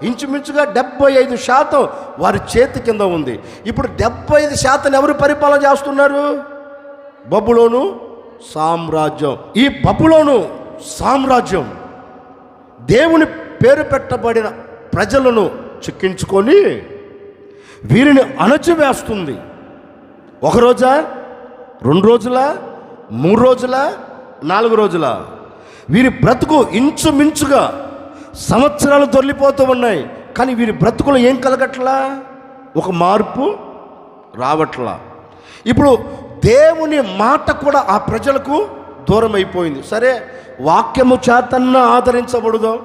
ఇంచుమించుగా 75% వారి చేతి కింద ఉంది. ఇప్పుడు 75% ఎవరు పరిపాలన చేస్తున్నారు? బబులోను సామ్రాజ్యం. ఈ బబులోను సామ్రాజ్యం దేవుని పేరు పెట్టబడిన ప్రజలను చిక్కించుకొని వీరిని అణచివేస్తుంది. 1 రోజా, 2 రోజుల, 3 రోజుల, 4 రోజుల? వీరి బ్రతుకు ఇంచుమించుగా సంవత్సరాలు దొర్లిపోతూ ఉన్నాయి. కానీ వీరి బ్రతుకులు ఏం కలగట్లా? ఒక మార్పు రావట్లా. ఇప్పుడు దేవుని మాట కూడా ఆ ప్రజలకు దూరం అయిపోయింది. సరే, వాక్యము చేతన్న ఆదరించబడుదాం,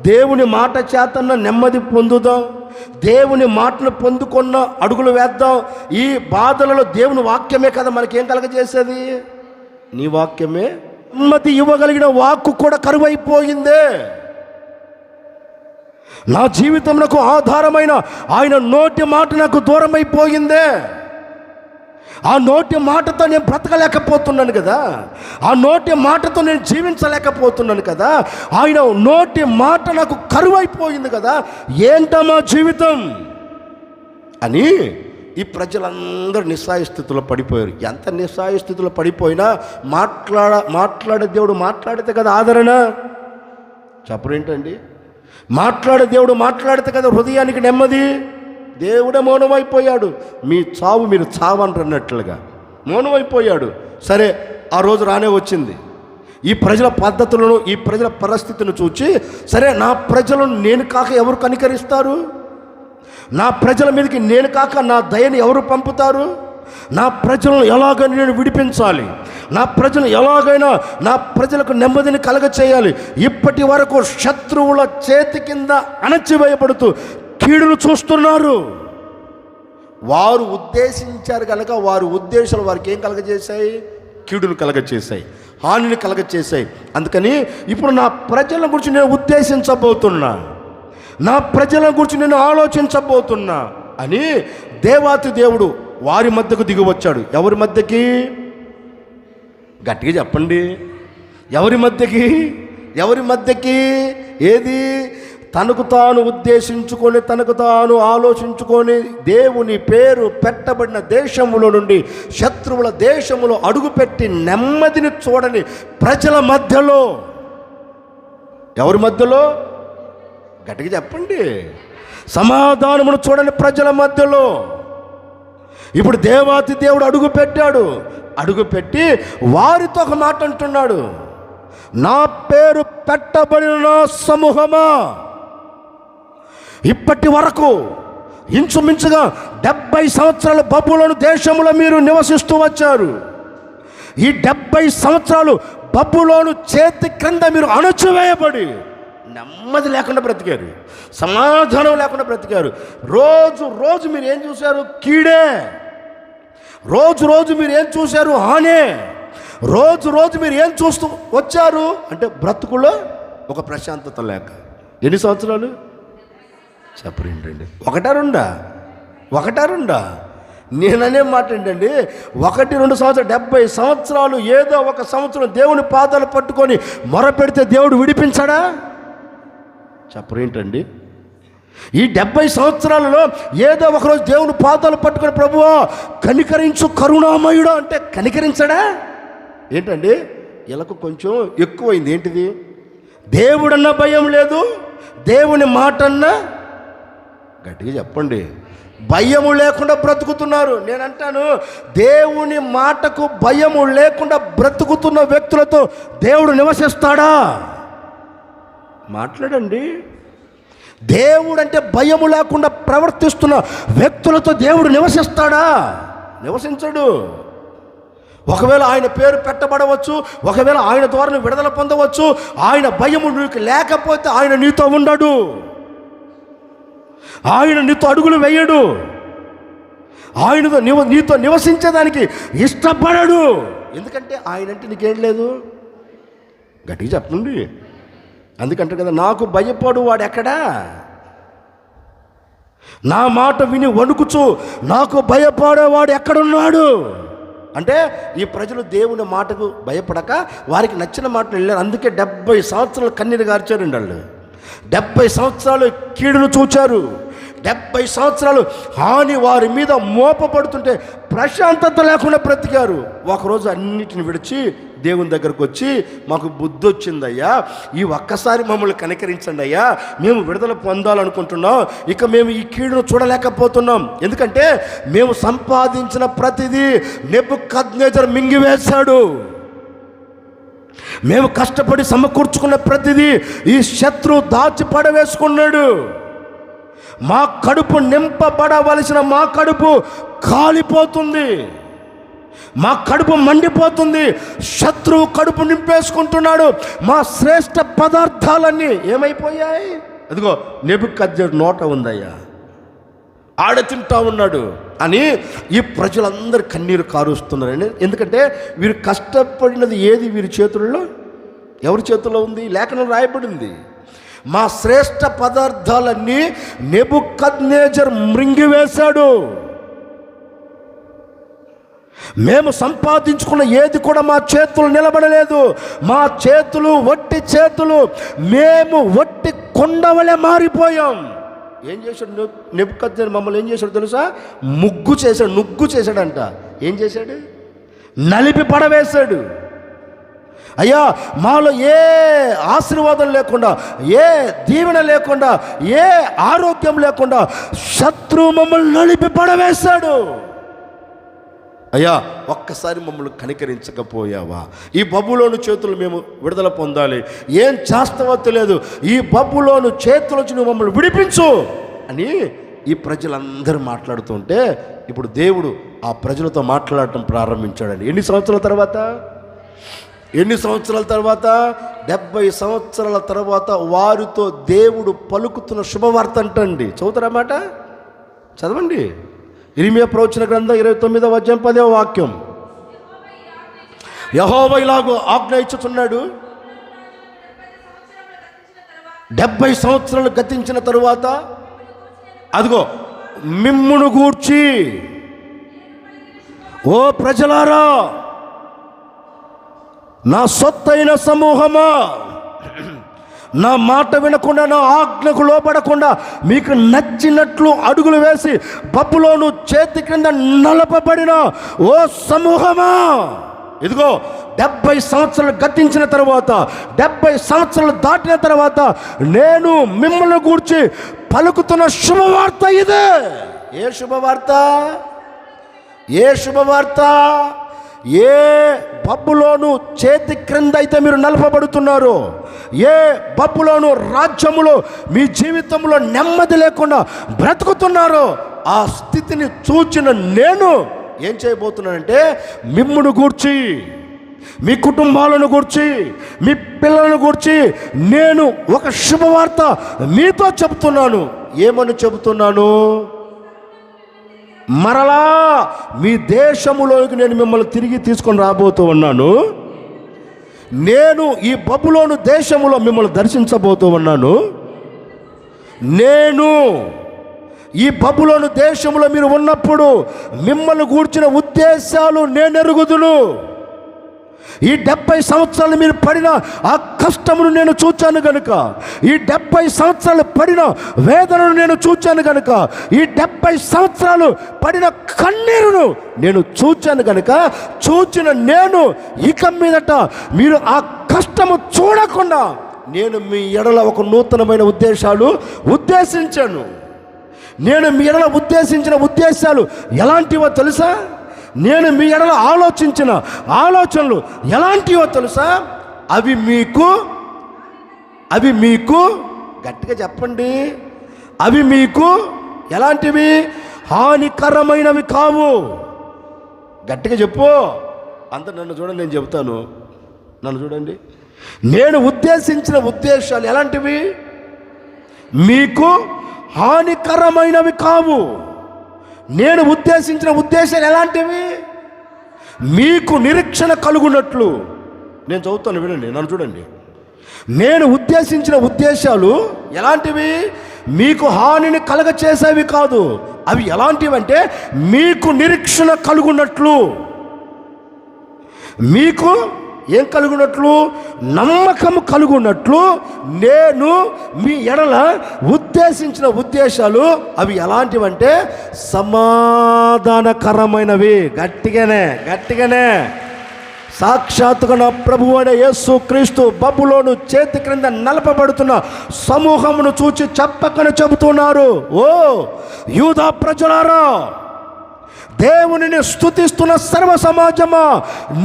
దేవుని మాట చేతన్న నెమ్మది పొందుదాం, దేవుని మాటను పొందుకున్న అడుగులు వేద్దాం. ఈ బాధలలో దేవుని వాక్యమే కదా మనకేం కలగజేసేది? నీ వాక్యమే. నెమ్మది ఇవ్వగలిగిన వాక్కు కూడా కరువైపోయిందే. నా జీవితంలో ఆధారమైన ఆయన నోటి మాట నాకు దూరం అయిపోయిందే. ఆ నోటి మాటతో నేను బ్రతకలేకపోతున్నాను కదా, ఆ నోటి మాటతో నేను జీవించలేకపోతున్నాను కదా, ఆయన నోటి మాట నాకు కరువైపోయింది కదా, ఏంటమ్మా జీవితం అని ఈ ప్రజలందరూ నిస్సాయ స్థితిలో పడిపోయారు. ఎంత నిస్సాయ స్థితిలో పడిపోయినా మాట్లాడే దేవుడు మాట్లాడితే కదా ఆదరణ. చెప్పరేంటండి? మాట్లాడే దేవుడు మాట్లాడితే కదా హృదయానికి నెమ్మది. దేవుడే మౌనమైపోయాడు. మీ చావు మీరు చావన్నట్లుగా మౌనమైపోయాడు. సరే, ఆ రోజు రానే వచ్చింది. ఈ ప్రజల పద్ధతులను, ఈ ప్రజల పరిస్థితిని చూచి, సరే నా ప్రజలను నేను కాక ఎవరు కనికరిస్తారు? నా ప్రజల మీదకి నేను కాక నా దయని ఎవరు పంపుతారు? నా ప్రజలను ఎలాగ నేను విడిపించాలి? నా ప్రజలు ఎలాగైనా నా ప్రజలకు నెమ్మదిని కలగచేయాలి. ఇప్పటి వరకు శత్రువుల చేతి కింద అణచివేయబడుతూ కీడును చూస్తున్నారు. వారు ఉద్దేశించారు కనుక వారి ఉద్దేశాలు వారికి ఏం కలగజేశాయి? కీడును కలగజేశాయి, హానిని కలగజేశాయి. అందుకని ఇప్పుడు నా ప్రజల గురించి నేను ఉద్దేశించబోతున్నా, నా ప్రజల గురించి నేను ఆలోచించబోతున్నా అని దేవాతి దేవుడు వారి మధ్యకు దిగి వచ్చాడు. ఎవరి మధ్యకి? గట్టిగా చెప్పండి. ఎవరి మధ్యకి? ఎవరి మధ్యకి? ఏది? తనకు తాను ఉద్దేశించుకొని, తనకు తాను ఆలోచించుకొని దేవుని పేరు పెట్టబడిన దేశములో నుండి శత్రువుల దేశములో అడుగుపెట్టి నెమ్మదిని చూడని ప్రజల మధ్యలో. ఎవరి మధ్యలో? గట్టిగా చెప్పండి. సమాధానమును చూడని ప్రజల మధ్యలో ఇప్పుడు దేవాతి దేవుడు అడుగు పెట్టాడు. అడుగుపెట్టి వారితో ఒక మాట అంటున్నాడు. నా పేరు పెట్టబడిన సమూహమా, ఇప్పటి వరకు ఇంచుమించుగా 70 సంవత్సరాల బబులోను దేశంలో మీరు నివసిస్తూ వచ్చారు. ఈ 70 సంవత్సరాలు బబులోను చేతి క్రింద మీరు అణచివేయబడి నెమ్మది లేకుండా బ్రతికారు, సమాధానం లేకుండా బ్రతికారు. రోజు రోజు మీరు ఏం చూశారు? కీడే. రోజు రోజు మీరు ఏం చూశారు? హానే. రోజు రోజు మీరు ఏం చూస్తూ వచ్చారు అంటే బ్రతుకులో ఒక ప్రశాంతత లేక. ఎన్ని సంవత్సరాలు చెప్పరేంటండి? ఒకటా రెండా? నేననే మాట ఏంటండి, 1-2 సంవత్సరాలు, 70 సంవత్సరాలు ఏదో ఒక సంవత్సరం దేవుని పాదాలు పట్టుకొని మొరపెడితే దేవుడు విడిపించాడా? చెప్పరేంటండి? ఈ 70 సంవత్సరాలలో ఏదో ఒకరోజు దేవుని పాదాలు పట్టుకొని ప్రభువా కనికరించు కరుణామయుడు అంటే కనికరించడా? ఏంటండి ఇలాకు కొంచెం ఎక్కువైంది. ఏంటిది? దేవుడన్నా భయం లేదు, దేవుని మాటన్నా. గట్టిగా చెప్పండి. భయము లేకుండా బ్రతుకుతున్నారు. నేనంటాను, దేవుని మాటకు భయము లేకుండా బ్రతుకుతున్న వ్యక్తులతో దేవుడు నివసిస్తాడా? మాట్లాడండి. దేవుడు అంటే భయము లేకుండా ప్రవర్తిస్తున్న వ్యక్తులతో దేవుడు నివసిస్తాడా? నివసించడు. ఒకవేళ ఆయన పేరు పెట్టబడవచ్చు, ఒకవేళ ఆయన ద్వారా విడుదల పొందవచ్చు. ఆయన భయము నీకు లేకపోతే ఆయన నీతో ఉండడు, ఆయన నీతో అడుగులు వేయడు, ఆయనతో నీతో నివసించేదానికి ఇష్టపడడు. ఎందుకంటే ఆయన అంటే నీకేం లేదు. గట్టిగా చెప్పండి. అందుకంటారు కదా, నాకు భయపడు వాడు ఎక్కడా? నా మాట విని వణుకుచు నాకు భయపడేవాడు ఎక్కడున్నాడు? అంటే ఈ ప్రజలు దేవుని మాటకు భయపడక వారికి నచ్చిన మాటలు వెళ్ళారు. అందుకే 70 సంవత్సరాలు కన్నీరు గార్చారండి వాళ్ళు. 70 సంవత్సరాలు కీడును చూచారు. 70 సంవత్సరాలు హాని వారి మీద మోపబడుతుంటే ప్రశాంతత లేకుండా బ్రతికారు. ఒకరోజు అన్నిటిని విడిచి దేవుని దగ్గరకు వచ్చి, మాకు బుద్ధి వచ్చిందయ్యా, ఈ ఒక్కసారి మమ్మల్ని కనికరించండి అయ్యా, మేము విడుదల పొందాలనుకుంటున్నాం, ఇక మేము ఈ కీడును చూడలేకపోతున్నాం. ఎందుకంటే మేము సంపాదించిన ప్రతిదీ నెబుకద్నెజరు మింగివేశాడు. మేము కష్టపడి సమకూర్చుకున్న ప్రతిదీ ఈ శత్రువు దాచి పడవేసుకున్నాడు. మా కడుపు నింపబడవలసిన మా కడుపు కాలిపోతుంది, మా కడుపు మండిపోతుంది. శత్రువు కడుపు నింపేసుకుంటున్నాడు. మా శ్రేష్ఠ పదార్థాలన్నీ ఏమైపోయాయి? అదిగో నెబుకద్నెజరు నోట ఉందయ్యా, ఆడ తింటా ఉన్నాడు అని ఈ ప్రజలందరూ కన్నీరు కారుస్తున్నారండి. ఎందుకంటే వీరు కష్టపడినది ఏది వీరి చేతుల్లో? ఎవరి చేతుల్లో ఉంది? లేఖనం రాయబడింది. మా శ్రేష్ఠ పదార్థాలన్నీ నెబుకద్నెజరు మృంగివేశాడు. మేము సంపాదించుకున్న ఏది కూడా మా చేతులు నిలబడలేదు. మా చేతులు వట్టి చేతులు, మేము వట్టి కొండవలే మారిపోయాం. ఏం చేశాడు నెబుకద్నెజరు? మమ్మల్ని ఏం చేశాడు తెలుసా? నుగ్గు చేశాడంట. ఏం చేశాడు? నలిపి పడవేశాడు. అయ్యా, మాలో ఏ ఆశీర్వాదం లేకుండా, ఏ దీవెన లేకుండా, ఏ ఆరోగ్యం లేకుండా శత్రువు మమ్మల్ని నలిపి పడవేశాడు. అయ్యా, ఒక్కసారి మమ్మల్ని కనికరించకపోయావా? ఈ బబులోను చేతులు మేము విడుదల పొందాలి, ఏం చేస్తావో తెలియదు, ఈ బబులోను చేతుల నుంచి నువ్వు మమ్మల్ని విడిపించు అని ఈ ప్రజలందరూ మాట్లాడుతుంటే ఇప్పుడు దేవుడు ఆ ప్రజలతో మాట్లాడటం ప్రారంభించాడండి. ఎన్ని సంవత్సరాల తర్వాత? ఎన్ని సంవత్సరాల తర్వాత? 70 సంవత్సరాల తర్వాత వారితో దేవుడు పలుకుతున్న శుభవార్త అంటండి. చదువుతారన్నమాట, చదవండి. ఇర్మీయా ప్రవచన గ్రంథం 29వ అధ్యాయం 10వ వాక్యం. యెహోవా ఇలాగూ ఆజ్ఞ ఇచ్చుచున్నాడు, 70 సంవత్సరాలు గతించిన తరువాత అదిగో మిమ్మును గూర్చి, ఓ ప్రజలారా, నా సొత్తైన సమూహమా, నా మాట వినకుండా, నా ఆజ్ఞకు లోపడకుండా మీకు నచ్చినట్లు అడుగులు వేసి బబులోను చేతి క్రింద నలపబడిన ఓ సమూహమా, ఇదిగో 70 సంవత్సరాలు గతించిన తర్వాత, 70 సంవత్సరాలు దాటిన తర్వాత నేను మిమ్మల్ని గూర్చి పలుకుతున్న శుభవార్త ఇదే. ఏ శుభవార్త? ఏ శుభవార్త? ఏ బబులోను చేతి క్రింద అయితే మీరు నలపబడుతున్నారో, ఏ బబులోను రాజ్యములో మీ జీవితంలో నెమ్మది లేకుండా బ్రతుకుతున్నారో, ఆ స్థితిని చూచిన నేను ఏం చేయబోతున్నానంటే, మిమ్మును గూర్చి, మీ కుటుంబాలను గూర్చి, మీ పిల్లలను గూర్చి నేను ఒక శుభవార్త మీతో చెబుతున్నాను. ఏమని చెబుతున్నాను? మరలా మీ దేశములోకి నేను మిమ్మల్ని తిరిగి తీసుకొని రాబోతూ ఉన్నాను. నేను ఈ బబులోను దేశములో మిమ్మల్ని దర్శించబోతూ ఉన్నాను. నేను ఈ బబులోను దేశంలో మీరు ఉన్నప్పుడు మిమ్మల్ని గూర్చిన ఉద్దేశాలు నేను ఎరుగుదును. ఈ 70 సంవత్సరాలు మీరు పడిన ఆ కష్టమును నేను చూచాను గనుక, ఈ 70 సంవత్సరాలు పడిన వేదనను నేను చూచాను గనుక, ఈ 70 సంవత్సరాలు పడిన కన్నీరును నేను చూచాను గనుక, చూచిన నేను ఇక మీదట మీరు ఆ కష్టము చూడకుండా నేను మీ ఎడల ఒక నూతనమైన ఉద్దేశాలు ఉద్దేశించాను. నేను మీ ఎడల ఉద్దేశించిన ఉద్దేశాలు ఎలాంటివో తెలుసా? నేను మీ ఎడల ఆలోచించిన ఆలోచనలు ఎలాంటివో తెలుసా? అవి మీకు గట్టిగా చెప్పండి, అవి మీకు ఎలాంటివి? హానికరమైనవి కావు. గట్టిగా చెప్పు. అంత నన్ను చూడండి, నేను చెబుతాను, నన్ను చూడండి. నేను ఉద్దేశించిన ఉద్దేశాలు ఎలాంటివి? మీకు హానికరమైనవి కావు. నేను ఉద్దేశించిన ఉద్దేశాలు ఎలాంటివి? మీకు నిరీక్షణ కలుగునట్లు. నేను చదువుతాను, వినండి, నన్ను చూడండి. నేను ఉద్దేశించిన ఉద్దేశాలు ఎలాంటివి? మీకు హానిని కలగచేసేవి కాదు. అవి ఎలాంటివంటే మీకు నిరీక్షణ కలుగునట్లు. మీకు ఏం కలుగునట్లు? నమ్మకం కలుగునట్లు నేను మీ ఎడల ఉద్దేశించిన ఉద్దేశాలు అవి ఎలాంటివంటే సమాధానకరమైనవి. గట్టిగానే సాక్షాత్తుగా నా ప్రభువు అయిన యేసు క్రీస్తు బబులోను చేతి క్రింద నలపబడుతున్న సమూహమును చూచి చెప్పకని చెబుతున్నారు, ఓ యూదా ప్రజలారా, దేవునిని స్తుతిస్తున్న సర్వ సమాజమా,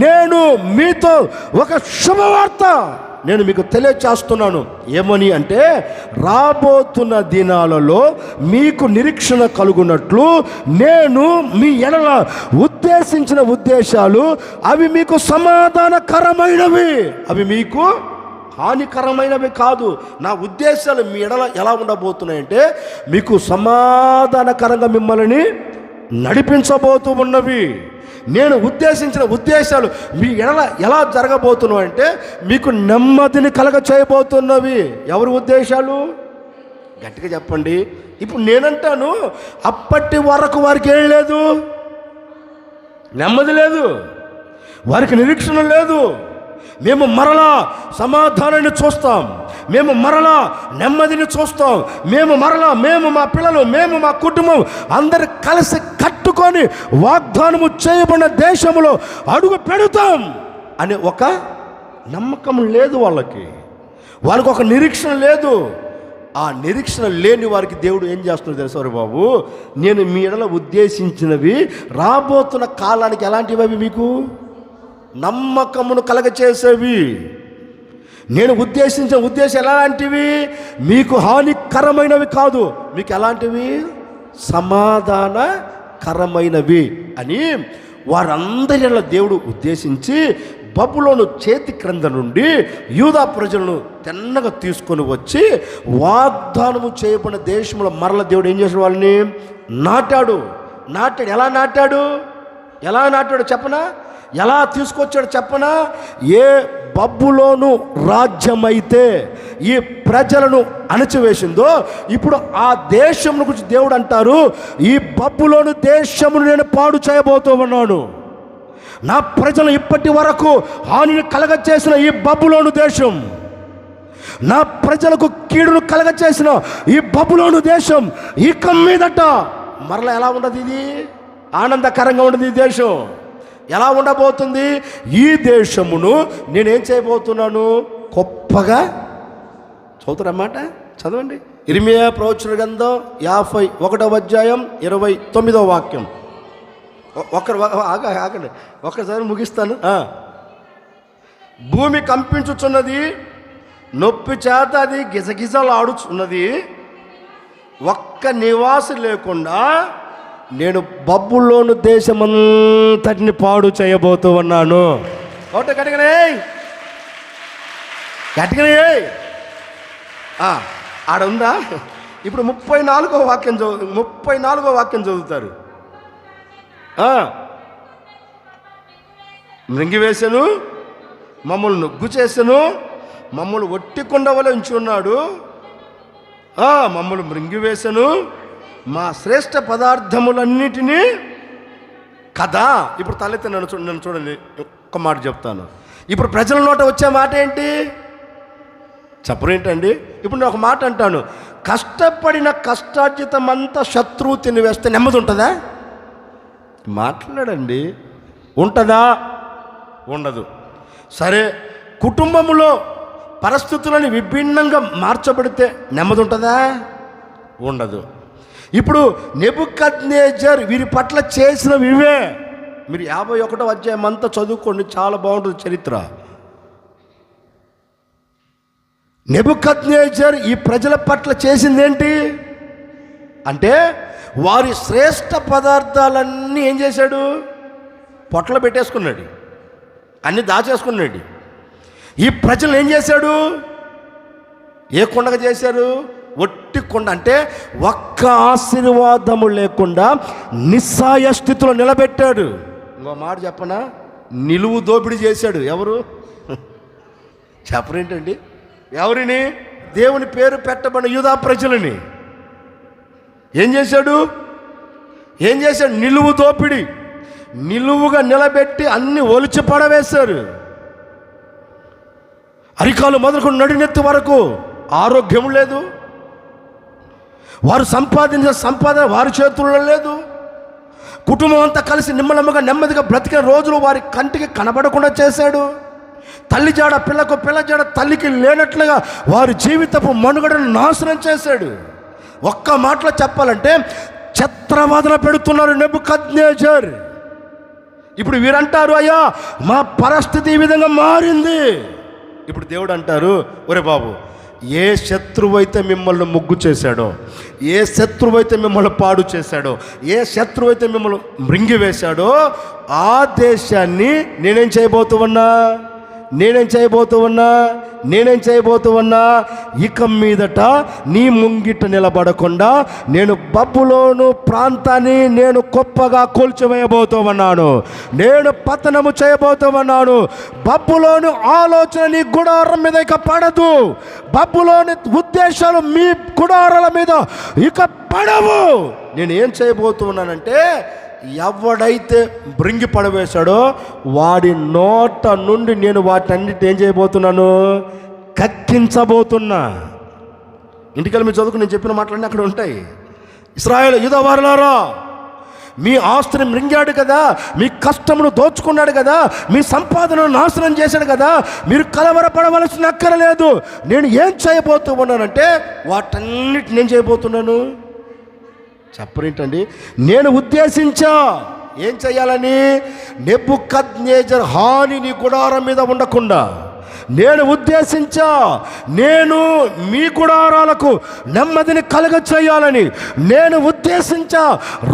నేను మీతో ఒక శుభవార్త నేను మీకు తెలియచేస్తున్నాను. ఏమని అంటే, రాబోతున్న దినాలలో మీకు నిరీక్షణ కలుగునట్లు నేను మీ ఎడల ఉద్దేశించిన ఉద్దేశాలు అవి మీకు సమాధానకరమైనవి, అవి మీకు హానికరమైనవి కాదు. నా ఉద్దేశాలు మీ ఎడల ఎలా ఉండబోతున్నాయంటే మీకు సమాధానకరంగా మిమ్మల్ని నడిపించబోతూ ఉన్నవి. నేను ఉద్దేశించిన ఉద్దేశాలు మీ ఎడల ఎలా జరగబోతున్నావు అంటే మీకు నెమ్మదిని కలగ చేయబోతున్నవి. ఎవరి ఉద్దేశాలు? గట్టిగా చెప్పండి. ఇప్పుడు నేనంటాను, అప్పటి వరకు వారికి ఏం లేదు, నెమ్మది లేదు, వారికి నిరీక్షణ లేదు. మేము మరలా సమాధానాన్ని చూస్తాం, మేము మరలా నెమ్మదిని చూస్తాం, మేము మా పిల్లలు, మేము మా కుటుంబం అందరు కలిసి కట్టుకొని వాగ్దానము చేయబడిన దేశంలో అడుగు పెడతాం అనే ఒక నమ్మకం లేదు వాళ్ళకి ఒక నిరీక్షణ లేదు. ఆ నిరీక్షణ లేని వారికి దేవుడు ఏం చేస్తున్నాడు తెలుసా బాబు? నేను మీ ఎడల ఉద్దేశించినవి రాబోతున్న కాలానికి ఎలాంటివి? అవి మీకు నమ్మకమును కలగచేసేవి. నేను ఉద్దేశించిన ఉద్దేశం ఎలాంటివి? మీకు హానికరమైనవి కాదు, మీకు ఎలాంటివి? సమాధానకరమైనవి అని వారందరిలో దేవుడు ఉద్దేశించి బబులోను చేతి క్రింద నుండి యూదా ప్రజలను తిన్నగా తీసుకొని వచ్చి వాగ్దానము చేయబడిన దేశంలో మరల దేవుడు ఏం చేసిన వాళ్ళని నాటాడు. ఎలా నాటాడు చెప్పనా? ఎలా తీసుకొచ్చాడు చెప్పనా? ఏ బబులోను రాజ్యమైతే ఈ ప్రజలను అణచివేసిందో, ఇప్పుడు ఆ దేశం గురించి దేవుడు అంటారు, ఈ బబులోను దేశమును నేను పాడు చేయబోతూ ఉన్నాను. నా ప్రజలు ఇప్పటి వరకు హానిని కలగచేసిన ఈ బబులోను దేశం, నా ప్రజలకు కీడును కలగచేసిన ఈ బబులోను దేశం ఇక మీదట మరలా ఎలా ఉండదు? ఇది ఆనందకరంగా ఉండదు. ఈ దేశం ఎలా ఉండబోతుంది? ఈ దేశమును నేనేం చేయబోతున్నాను? గొప్పగా చదువుతారన్నమాట. చదవండి. ఇర్మియా ప్రవచన గ్రంథం 51వ అధ్యాయం 29వ వాక్యం. ఆగండి, ఒక్కసారి ముగిస్తాను. భూమి కంపించుచున్నది, నొప్పి చేత అది గిజగిజలాడుచున్నది, ఒక్క నివాసి లేకుండా నేను బబులోను దేశమంతటిని పాడు చేయబోతూ ఉన్నాను. గట్టిగానే ఆడ ఉందా? ఇప్పుడు 34వ వాక్యం చదువుతారు. మృంగివేశాను, మమ్మల్ని నొగ్గు చేశాను, మమ్మల్ని ఒట్టి కొండ వలె ఉంచి ఉన్నాడు, మమ్మల్ని మృంగివేశాను, మా శ్రేష్ఠ పదార్థములన్నిటినీ కదా. ఇప్పుడు తలెత్తి నన్ను చూడండి, ఒక్క మాట చెప్తాను. ఇప్పుడు ప్రజల నోట వచ్చే మాట ఏంటి? చెప్పరేంటండి? ఇప్పుడు నేను ఒక మాట అంటాను, కష్టపడిన కష్టార్జితమంతా శత్రువు తినివేస్తే నెమ్మది ఉంటుందా? మాట్లాడండి. ఉంటుందా? ఉండదు. సరే, కుటుంబంలో పరిస్థితులను విభిన్నంగా మార్చబడితే నెమ్మది ఉంటుందా? ఉండదు. ఇప్పుడు నెబుకద్నెజర్ వీరి పట్ల చేసినవి ఇవే. మీరు 51వ అధ్యాయం అంతా చదువుకోండి, చాలా బాగుంటుంది చరిత్ర. నెబుకద్నెజర్ ఈ ప్రజల పట్ల చేసింది ఏంటి అంటే, వారి శ్రేష్ఠ పదార్థాలన్నీ ఏం చేశాడు? పొట్టలో పెట్టేసుకున్నాడు, అన్నీ దాచేసుకున్నాడు. ఈ ప్రజలు ఏం చేశాడు? ఏ కొండగా చేశారు? ఒట్టి కొండ. అంటే ఒక్క ఆశీర్వాదము లేకుండా నిస్సాయ స్థితిలో నిలబెట్టాడు. ఇంకో మాట చెప్పనా? నిలువు దోపిడీ చేశాడు. ఎవరు చెప్పరేంటండి? ఎవరిని? దేవుని పేరు పెట్టబడిన యూదా ప్రజలని ఏం చేశాడు? నిలువు దోపిడీ. నిలువుగా నిలబెట్టి అన్ని ఒలిచి పడవేశారు. అరికాలు మొదలుకొని నడినెత్తి వరకు ఆరోగ్యం లేదు. వారు సంపాదించిన సంపాదన వారి చేతుల్లో లేదు. కుటుంబం అంతా కలిసి నెమ్మదిగా బ్రతికిన రోజులు వారి కంటికి కనబడకుండా చేశాడు. తల్లి జాడ పిల్లకు, పిల్ల జాడ తల్లికి లేనట్లుగా వారి జీవితపు మనుగడను నాశనం చేశాడు. ఒక్క మాటలో చెప్పాలంటే చిత్రవాదన పెడుతున్నారు నెబుకద్నెజర్. ఇప్పుడు వీరంటారు, అయ్యా మా పరిస్థితి ఈ విధంగా మారింది. ఇప్పుడు దేవుడు అంటారు, ఒరే బాబు, ఏ శత్రువైతే మిమ్మల్ని ముగ్గు చేశాడో, ఏ శత్రువైతే మిమ్మల్ని పాడు చేశాడో, ఏ శత్రువైతే మిమ్మల్ని మృంగివేశాడో ఆ దేశాన్ని నేనేం చేయబోతూ ఉన్నా ఇక మీదట నీ ముంగిట నిలబడకుండా నేను బబులోను ప్రాంతాన్ని నేను గొప్పగా కూల్చివేయబోతూ ఉన్నాను. నేను పతనము చేయబోతూ ఉన్నాను. బబులోను ఆలోచన నీ గుడారం మీద ఇక పడదు. బబులోని ఉద్దేశాలు మీ గుడారాల మీద ఇక పడవు. నేను ఏం చేయబోతూ ఉన్నానంటే, ఎవడైతే బృంగి పడవేశాడో వాడి నోట నుండి నేను వాటన్నిటి ఏం చేయబోతున్నాను? కక్కించబోతున్నా. ఇంటికెళ్ళి మీరు చదువుకు నేను చెప్పిన మాటలన్నీ అక్కడ ఉంటాయి. ఇశ్రాయేలు యూదా వారలారా, మీ ఆస్తిని మృంగాడు కదా, మీ కష్టమును దోచుకున్నాడు కదా, మీ సంపాదనను నాశనం చేశాడు కదా, మీరు కలవరపడవలసిన అక్కరలేదు. నేను ఏం చేయబోతూ ఉన్నానంటే వాటన్నిటిని నేను చేయబోతున్నాను. చెప్పరేంటండి? నేను ఉద్దేశించా ఏం చేయాలని? నెబుకద్నెజర్ హాని నీ గుడారం మీద ఉండకుండా నేను ఉద్దేశించా, నేను మీ గుడారాలకు నెమ్మదిని కలుగ చేయాలని నేను ఉద్దేశించా.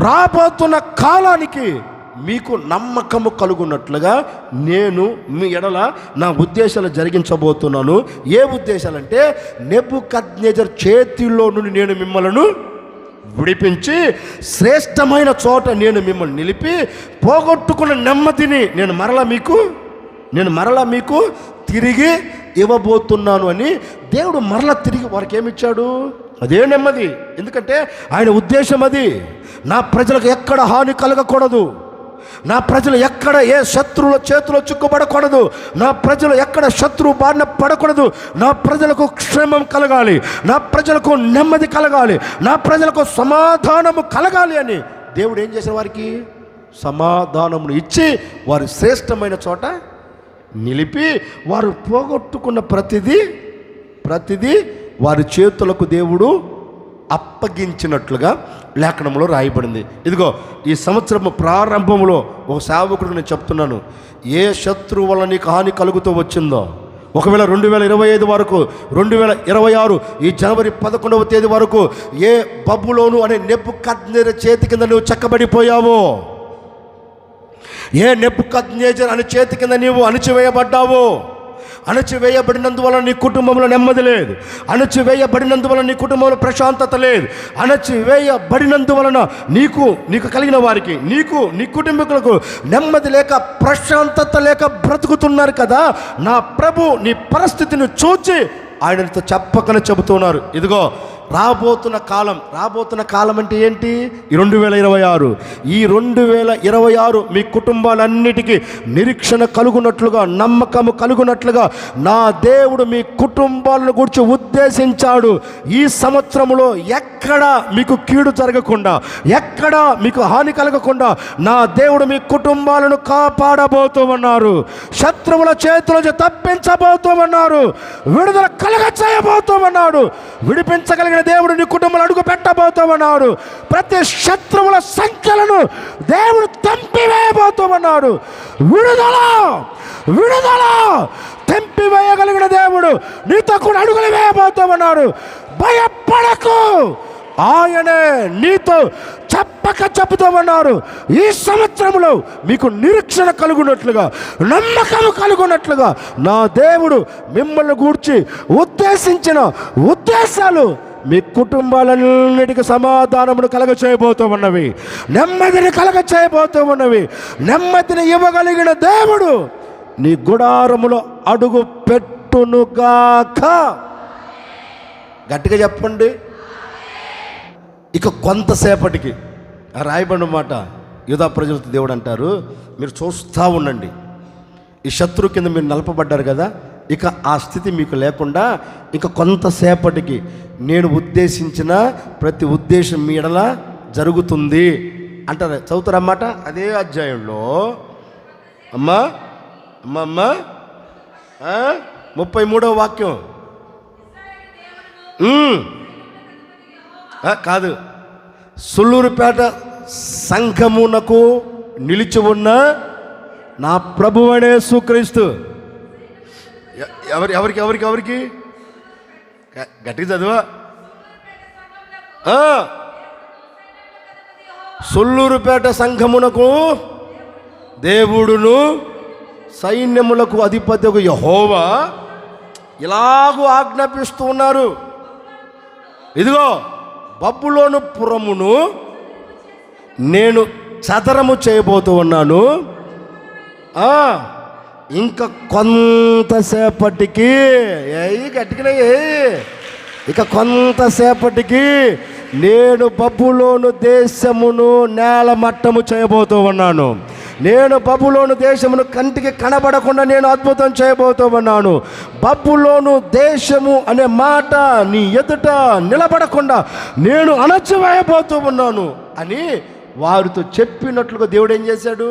రాబోతున్న కాలానికి మీకు నమ్మకము కలుగున్నట్లుగా నేను మీ ఎడల నా ఉద్దేశాలు జరిగించబోతున్నాను. ఏ ఉద్దేశాలంటే, నెబుకద్నెజర్ చేతిలో నుండి నేను మిమ్మలను విడిపించి శ్రేష్టమైన చోట నేను మిమ్మల్ని నిలిపి పోగొట్టుకున్న నెమ్మదిని నేను మరలా మీకు తిరిగి ఇవ్వబోతున్నాను అని దేవుడు మరలా తిరిగి వారికి ఏమిచ్చాడు? అదే నెమ్మది. ఎందుకంటే ఆయన ఉద్దేశం అది. నా ప్రజలకు ఎక్కడ హాని కలగకూడదు, నా ప్రజలు ఎక్కడ ఏ శత్రువుల చేతిలో చిక్కుపడకూడదు, నా ప్రజలు ఎక్కడ శత్రువు బారిన పడకూడదు, నా ప్రజలకు క్షేమం కలగాలి, నా ప్రజలకు నెమ్మది కలగాలి, నా ప్రజలకు సమాధానము కలగాలి అని దేవుడు ఏం చేసిన వారికి సమాధానమును ఇచ్చి వారి శ్రేష్టమైన చోట నిలిపి వారు పోగొట్టుకున్న ప్రతిదీ వారి చేతులకు దేవుడు అప్పగించినట్లుగా లేఖనంలో రాయబడింది. ఇదిగో ఈ సంవత్సరం ప్రారంభంలో ఒక సేవకుడికి నేను చెప్తున్నాను, ఏ శత్రువు వల్ల నీకు హాని కలుగుతూ వచ్చిందో, ఒకవేళ 2025 వరకు 2026 ఈ జనవరి 11వ తేదీ వరకు ఏ బబులోను అనే నెబుకద్నెజర్ చేతి కింద నువ్వు చెక్కబడిపోయావో, ఏ నెబుకద్నెజర్ అనే చేతి కింద నీవు అణచివేయబడ్డావో, అణచివేయబడినందువలన నీ కుటుంబంలో నెమ్మది లేదు, అణచివేయబడినందువలన నీ కుటుంబంలో ప్రశాంతత లేదు, అణచివేయబడినందువలన నీకు కలిగిన వారికి నీ కుటుంబీకులకు నెమ్మది లేక ప్రశాంతత లేక బ్రతుకుతున్నారు కదా. నా ప్రభు నీ పరిస్థితిని చూచి ఆయనతో చెప్పకనే చెబుతున్నారు, ఇదిగో రాబోతున్న కాలం అంటే ఏంటి? ఈ 2026. ఈ 2026 మీ కుటుంబాలన్నిటికీ నిరీక్షణ కలుగునట్లుగా, నమ్మకము కలుగునట్లుగా నా దేవుడు మీ కుటుంబాలను గురించి ఉద్దేశించాడు. ఈ సంవత్సరంలో ఎక్కడ మీకు కీడు జరగకుండా, ఎక్కడ మీకు హాని కలగకుండా నా దేవుడు మీ కుటుంబాలను కాపాడబోతున్నారు, శత్రువుల చేతుల నుంచి తప్పించబోతున్నారు, విడుదల కలగ చేయబోతున్నారు, విడిపించగలిగిన దేవుడు నీ కుటుంబంలో అడుగు పెట్టబోతున్నాడు, ప్రతి శత్రువుల సంఖ్యలను దేవుడు తెంపివేయబోతున్నాడు. విడుదల తెంపివేయగలిగిన దేవుడు నీతో కూడా అడుగులు వేయబోతున్నాడు. భయపడకు, ఆయనే నీతో చెబుతామన్నారు. ఈ సంవత్సరంలో మీకు నిరీక్షణ కలుగునట్లుగా, నమ్మకం కలుగునట్లుగా నా దేవుడు మిమ్మల్ని గూర్చి ఉద్దేశించిన ఉద్దేశాలు మీ కుటుంబాలన్నిటికీ సమాధానమును కలగచేయబోతున్నవి, నెమ్మదిని కలగచేయబోతున్నవి. నెమ్మదిని ఇవ్వగలిగిన దేవుడు నీ గుడారములో అడుగు పెట్టునుగాక. గట్టిగా చెప్పండి. ఇక కొంతసేపటికి రాయబడిన మాట యూదా ప్రజలతో దేవుడు అంటారు, మీరు చూస్తూ ఉండండి, ఈ శత్రువు కింద మీరు నలపబడ్డారు కదా, ఇక ఆ స్థితి మీకు లేకుండా ఇక కొంతసేపటికి నేను ఉద్దేశించిన ప్రతి ఉద్దేశం మీ ఎడల జరుగుతుంది అంటారు. చదువుతారన్నమాట అదే అధ్యాయంలో. అమ్మా 33వ వాక్యం కాదు, సుల్లూరుపేట సంఘమునకు నిలిచి ఉన్న నా ప్రభువనే యేసుక్రీస్తు. ఎవరికి గట్టిగా చదువా. సుల్లూరుపేట సంఘమునకు దేవుడును సైన్యములకు అధిపతియగు యెహోవా ఇలాగూ ఆజ్ఞాపిస్తూ ఉన్నారు, ఇదిగో బబులోను పురమును నేను చదరము చేయబోతూ ఉన్నాను. ఇంకా కొంతసేపటికి గట్టిగా ఇక కొంతసేపటికి నేను బబులోను దేశమును నేలమట్టము చేయబోతూ ఉన్నాను. నేను బబులోను దేశమును కంటికి కనబడకుండా నేను అద్భుతం చేయబోతూ ఉన్నాను. బబులోను దేశము అనే మాట నీ ఎదుట నిలబడకుండా నేను అణచివేయబోతూ ఉన్నాను అని వారితో చెప్పినట్లుగా దేవుడు ఏం చేశాడు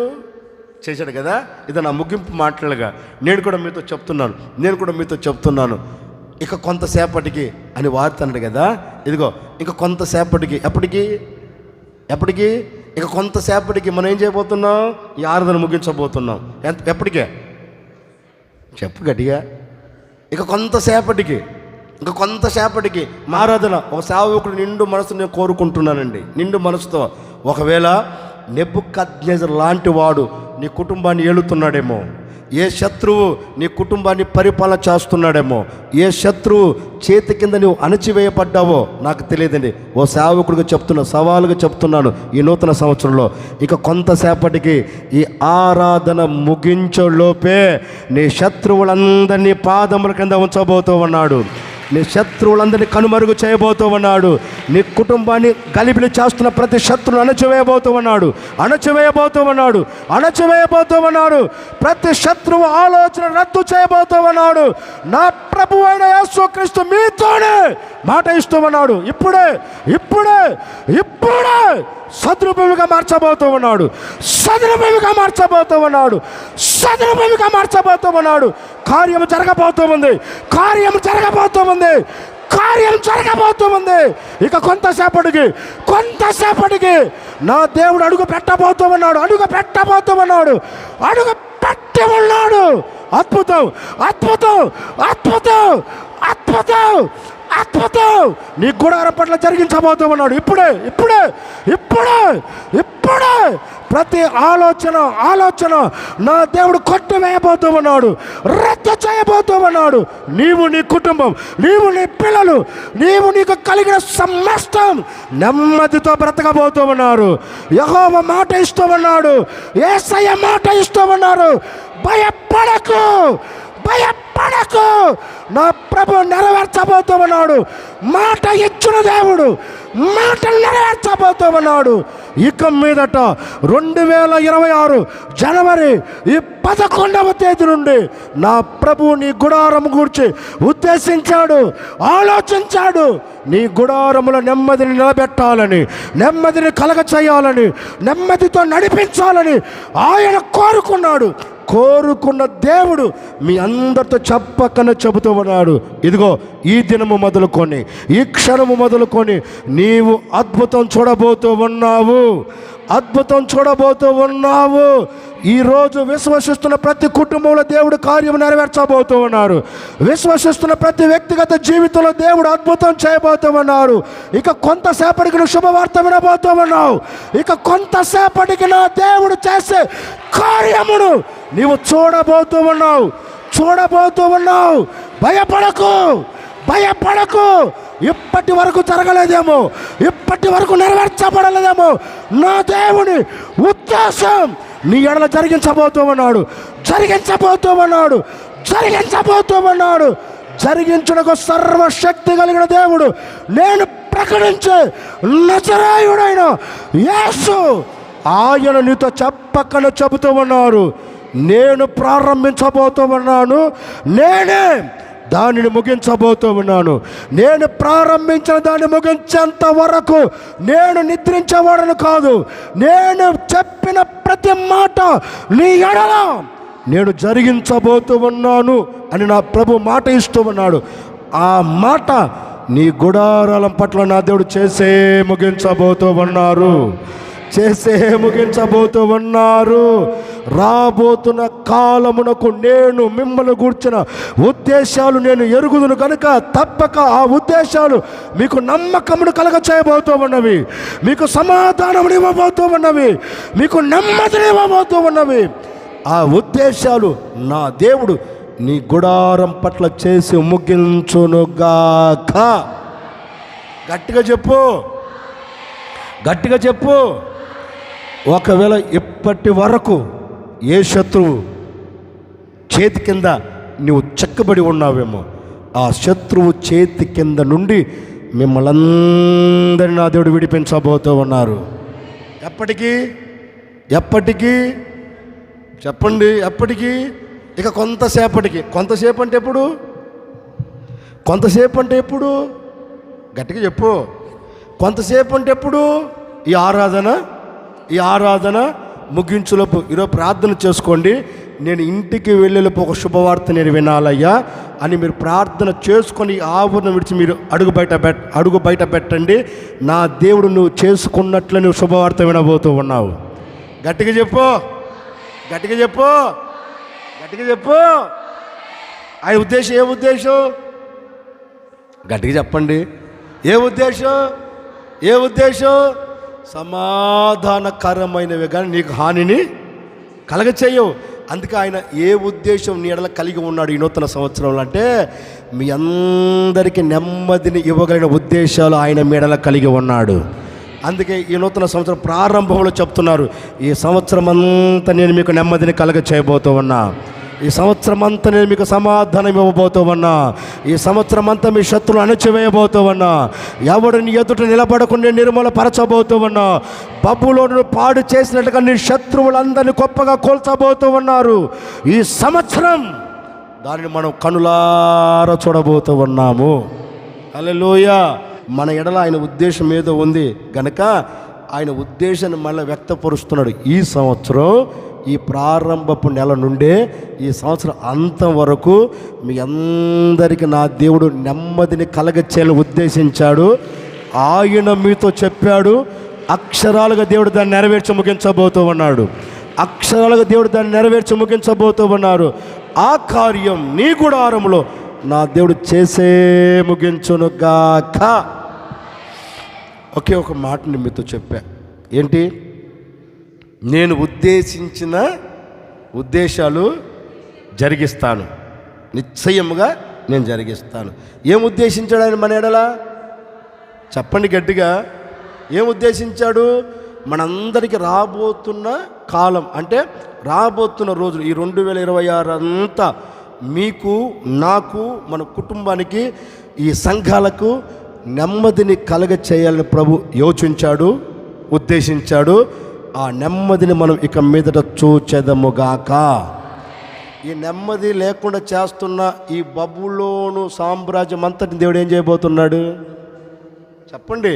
కదా. ఇది నా ముగింపు మాటలుగా నేను కూడా మీతో చెప్తున్నాను. ఇక కొంతసేపటికి అని వారితో అన్నాడు కదా, ఇదిగో ఇంకా కొంతసేపటికి ఎప్పటికి ఇక కొంతసేపటికి మనం ఏం చేయబోతున్నాం? ఈ ఆరాధన ముగించబోతున్నాం. ఎప్పటికే చెప్పు గట్టిగా. ఇక కొంతసేపటికి మా ఆరాధన ఒక సేవకుడు నిండు మనసు నేను కోరుకుంటున్నానండి. నిండు మనసుతో ఒకవేళ నెబుకద్నెజరు లాంటి వాడు నీ కుటుంబాన్ని ఏలుతున్నాడేమో, ఏ శత్రువు నీ కుటుంబాన్ని పరిపాలన చేస్తున్నాడేమో, ఏ శత్రువు చేతి కింద నువ్వు అణచివేయబడ్డావో నాకు తెలియదండి. ఓ సేవకుడిగా చెప్తున్నా, సవాలుగా చెప్తున్నాను, ఈ నూతన సంవత్సరంలో ఇక కొంతసేపటికి ఈ ఆరాధన ముగించలోపే నీ శత్రువులందరినీ పాదముల కింద ఉంచబోతూ ఉన్నాడు. నీ శత్రువులందరినీ కనుమరుగు చేయబోతూ ఉన్నాడు. నీ కుటుంబాన్ని గలిబిలి చేస్తున్న ప్రతి శత్రువును అణచివేయబోతూ ఉన్నాడు. ప్రతి శత్రువు ఆలోచన రద్దు చేయబోతూ ఉన్నాడు. నా ప్రభువు అయిన యేసుక్రీస్తు మీతోనే మాట ఇస్తూ ఉన్నాడు. ఇప్పుడే సద్రుభూమిగా మార్చబోతూ ఉన్నాడు. కార్యం జరగబోతూ ఉంది. ఇక కొంతసేపటికి నా దేవుడు అడుగు పెట్టబోతూ ఉన్నాడు. అద్భుతం నీ గుడారం పట్ల జరిగించబోతూ ఉన్నాడు. ఇప్పుడే ప్రతి ఆలోచన నా దేవుడు కొట్టివేయబోతూ ఉన్నాడు, రద్దు చేయబోతూ ఉన్నాడు. నీవు, నీ కుటుంబం, నీవు, నీ పిల్లలు, నీకు కలిగిన సమస్తం నెమ్మదితో బ్రతకబోతూ ఉన్నారు. యెహోవా మాట ఇస్తూ ఉన్నాడు, యేసయ్య మాట ఇస్తూ ఉన్నారు. భయపడకు, నా ప్రభు నెరవేర్చబోతూ ఉన్నాడు. మాట ఇచ్చిన దేవుడు మాట నెరవేర్చబోతూ ఉన్నాడు. ఇక మీదట 2026 జనవరి 11వ తేదీ నుండి నా ప్రభు నీ గుడారం గురించి ఉద్దేశించాడు, ఆలోచించాడు. నీ గుడారములో నెమ్మదిని నిలబెట్టాలని, నెమ్మదిని కలగ చేయాలని, నెమ్మదితో నడిపించాలని ఆయన కోరుకున్న దేవుడు మీ అందరితో చెప్పకనే చెబుతూ ఉన్నాడు. ఇదిగో ఈ దినము మొదలుకొని, ఈ క్షణము మొదలుకొని నీవు అద్భుతం చూడబోతూ ఉన్నావు. ఈరోజు విశ్వసిస్తున్న ప్రతి కుటుంబంలో దేవుడు కార్యం నెరవేర్చబోతూ ఉన్నారు. విశ్వసిస్తున్న ప్రతి వ్యక్తిగత జీవితంలో దేవుడు అద్భుతం చేయబోతూ ఉన్నారు. ఇక కొంతసేపటికి నువ్వు శుభవార్త వినబోతూ ఉన్నావు. ఇక కొంతసేపటికి నా దేవుడు చేసే కార్యమును నీవు చూడబోతూ ఉన్నావు. భయపడకు. ఇప్పటి వరకు జరగలేదేమో, ఇప్పటి వరకు నెరవేర్చబడలేదేమో, నా దేవుని ఉద్దేశం నీ ఎడల జరిగించబోతూ ఉన్నాడు. జరిగించుటకు సర్వశక్తి కలిగిన దేవుడు, నేను ప్రకటించే నజరేయుడైన యేసు, ఆయన నీతో చెప్పకనే చెబుతూ ఉన్నారు. నేను ప్రారంభించబోతూ ఉన్నాను, నేనే దానిని ముగించబోతూ ఉన్నాను. నేను ప్రారంభించిన దాన్ని ముగించేంత వరకు నేను నిద్రించేవాడను కాదు. నేను చెప్పిన ప్రతి మాట నీ ఎడల నేను జరిగించబోతూ ఉన్నాను అని నా ప్రభు మాట ఇస్తూ ఉన్నాడు. ఆ మాట నీ గుడారాలం పట్ల నా దేవుడు చేసే ముగించబోతూ ఉన్నారు. రాబోతున్న కాలమునకు నేను మిమ్మల్ని గూర్చిన ఉద్దేశాలు నేను ఎరుగుదును కనుక తప్పక ఆ ఉద్దేశాలు మీకు నమ్మకమును కలగ చేయబోతూ ఉన్నవి, మీకు సమాధానమును ఇవ్వబోతూ ఉన్నవి, మీకు నెమ్మదిని ఇవ్వబోతూ ఉన్నవి. ఆ ఉద్దేశాలు నా దేవుడు నీ గుడారం పట్ల చేసి ముగించునుగాక. గట్టిగా చెప్పు. ఒకవేళ ఇప్పటి వరకు ఏ శత్రువు చేతి కింద నువ్వు చెక్కబడి ఉన్నావేమో, ఆ శత్రువు చేతి కింద నుండి మిమ్మల్ని అందరినీ నా దేవుడు విడిపించబోతూ ఉన్నారు. ఎప్పటికీ చెప్పండి, ఎప్పటికీ? ఇక కొంతసేపు అంటే ఎప్పుడు? గట్టిగా చెప్పు. కొంతసేపు అంటే ఎప్పుడు? ఈ ఆరాధన ముగించులోపు ఈరోజు ప్రార్థన చేసుకోండి. నేను ఇంటికి వెళ్ళేలోపు ఒక శుభవార్త నేను వినాలయ్యా అని మీరు ప్రార్థన చేసుకొని ఆవరణ విడిచి మీరు అడుగు బయట పెట్టండి. నా దేవుడు నువ్వు చేసుకున్నట్లు నువ్వు శుభవార్త వినబోతూ ఉన్నావు. గట్టిగా చెప్పు. ఆ ఉద్దేశం ఏ ఉద్దేశం? గట్టిగా చెప్పండి. ఏ ఉద్దేశం? సమాధానకరమైనవి కానీ నీకు హానిని కలగచేయవు. అందుకే ఆయన ఏ ఉద్దేశం నీ ఎడల కలిగి ఉన్నాడు ఈ నూతన సంవత్సరంలో అంటే, మీ అందరికీ నెమ్మదిని ఇవ్వగలిగిన ఉద్దేశాలు ఆయన మీ ఎడల కలిగి ఉన్నాడు. అందుకే ఈ నూతన సంవత్సరం ప్రారంభంలో చెప్తున్నారు, ఈ సంవత్సరం అంతా నేను మీకు నెమ్మదిని కలగ చేయబోతూ ఉన్నా, ఈ సంవత్సరం అంతా నేను మీకు సమాధానం ఇవ్వబోతూ ఉన్నా, ఈ సంవత్సరం అంతా మీ శత్రువులు అణచివేయబోతూ ఉన్నా, ఎవడిని ఎదుట నిలబడకుండా నిర్మూలపరచబోతూ ఉన్నా, బబులోను పాడు చేసినట్టుగా నీ శత్రువులందరినీ గొప్పగా కోల్చబోతూ ఉన్నారు. ఈ సంవత్సరం దానిని మనం కనులారా చూడబోతూ ఉన్నాము. హల్లెలూయా. మన ఎడల ఆయన ఉద్దేశం ఏదో ఉంది గనక ఆయన ఉద్దేశాన్ని మళ్ళీ వ్యక్తపరుస్తున్నాడు. ఈ సంవత్సరం ఈ ప్రారంభపు నెల నుండే ఈ సంవత్సరం అంతం వరకు మీ అందరికీ నా దేవుడు నెమ్మదిని కలగచేయాలని ఉద్దేశించాడు. ఆయన మీతో చెప్పాడు. అక్షరాలుగా దేవుడు దాన్ని నెరవేర్చి ముగించబోతూ ఉన్నాడు. అక్షరాలుగా దేవుడు దాన్ని నెరవేర్చి ముగించబోతూ ఉన్నారు. ఆ కార్యం నీ గుడారంలో నా దేవుడు చేసే ముగించునుగాక. ఒకే ఒక మాటని మీతో చెప్పా. ఏంటి? నేను ఉద్దేశించిన ఉద్దేశాలు జరిగిస్తాను, నిశ్చయముగా నేను జరిగిస్తాను. ఏం ఉద్దేశించాడు ఆయన మన ఎడల? చెప్పండి గట్టిగా. ఏం ఉద్దేశించాడు? మనందరికీ రాబోతున్న కాలం అంటే రాబోతున్న రోజులు, ఈ 2026 అంతా మీకు, నాకు, మన కుటుంబానికి, ఈ సంఘాలకు నెమ్మదిని కలగ చేయాలని ప్రభు యోచించాడు, ఉద్దేశించాడు. ఆ నెమ్మదిని మనం ఇక మీదట చూచెదముగాక. ఈ నెమ్మది లేకుండా చేస్తున్న ఈ బబులోను సామ్రాజ్యం అంతటి దేవుడు ఏం చేయబోతున్నాడు చెప్పండి?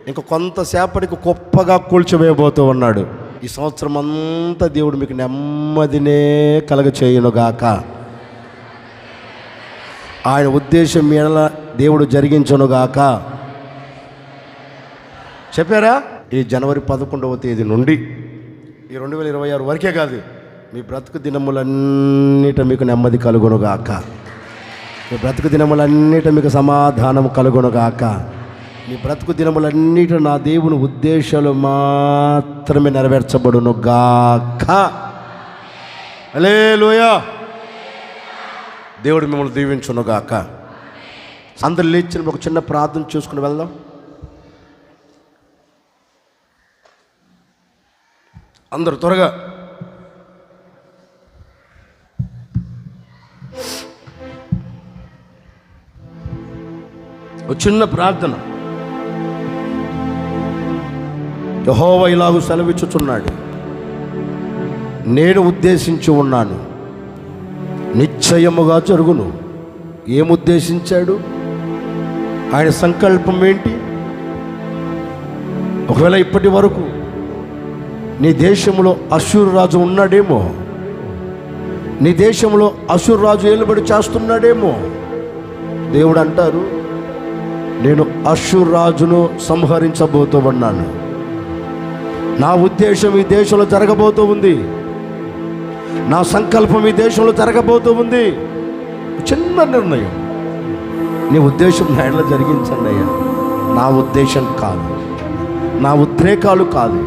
ఇంక కొంతసేపటికి గొప్పగా కూల్చివేయబోతూ ఉన్నాడు. ఈ సంవత్సరం అంతా దేవుడు మీకు నెమ్మదినే కలగ చేయునుగాక. ఆయన ఉద్దేశం మీద దేవుడు జరిగించునుగాక. చెప్పారా? ఈ జనవరి 11వ తేదీ నుండి ఈ 2026 వరకే కాదు, మీ బ్రతుకు దినములన్నిట మీకు నెమ్మది కలుగునుగాక. మీ బ్రతుకు దినములన్నిట మీకు సమాధానం కలుగునుగాక. మీ బ్రతుకు దినములన్నిట నా దేవుని ఉద్దేశాలు మాత్రమే నెరవేర్చబడునుగాక. హల్లెలూయా. దేవుడు మిమ్మల్ని దీవించునుగాక. అందరు లేచిన ఒక చిన్న ప్రార్థన చూసుకుని వెళ్దాం. అందరూ త్వరగా. ఒక చిన్న ప్రార్థన. యెహోవా ఇలాగు సెలవిచ్చుచున్నాడు, నేను ఉద్దేశించి ఉన్నాను, నిశ్చయముగా జరుగును. ఏముద్దేశించాడు? ఆయన సంకల్పం ఏంటి? ఒకవేళ ఇప్పటి వరకు నీ దేశంలో అష్షూరు రాజు ఉన్నాడేమో, నీ దేశంలో అష్షూరు రాజు ఏలుబడి చేస్తున్నాడేమో. దేవుడు అంటారు, నేను అష్షూరు రాజును సంహరించబోతూ ఉన్నాను. నా ఉద్దేశం ఈ దేశంలో జరగబోతూ ఉంది. నా సంకల్పం ఈ దేశంలో జరగబోతూ ఉంది. చిన్న నిర్ణయం. నీ ఉద్దేశం నా ఎడల జరిగించండి అయ్యా. నా ఉద్దేశం కాదు, నా ఉద్రేకాలు కాదు,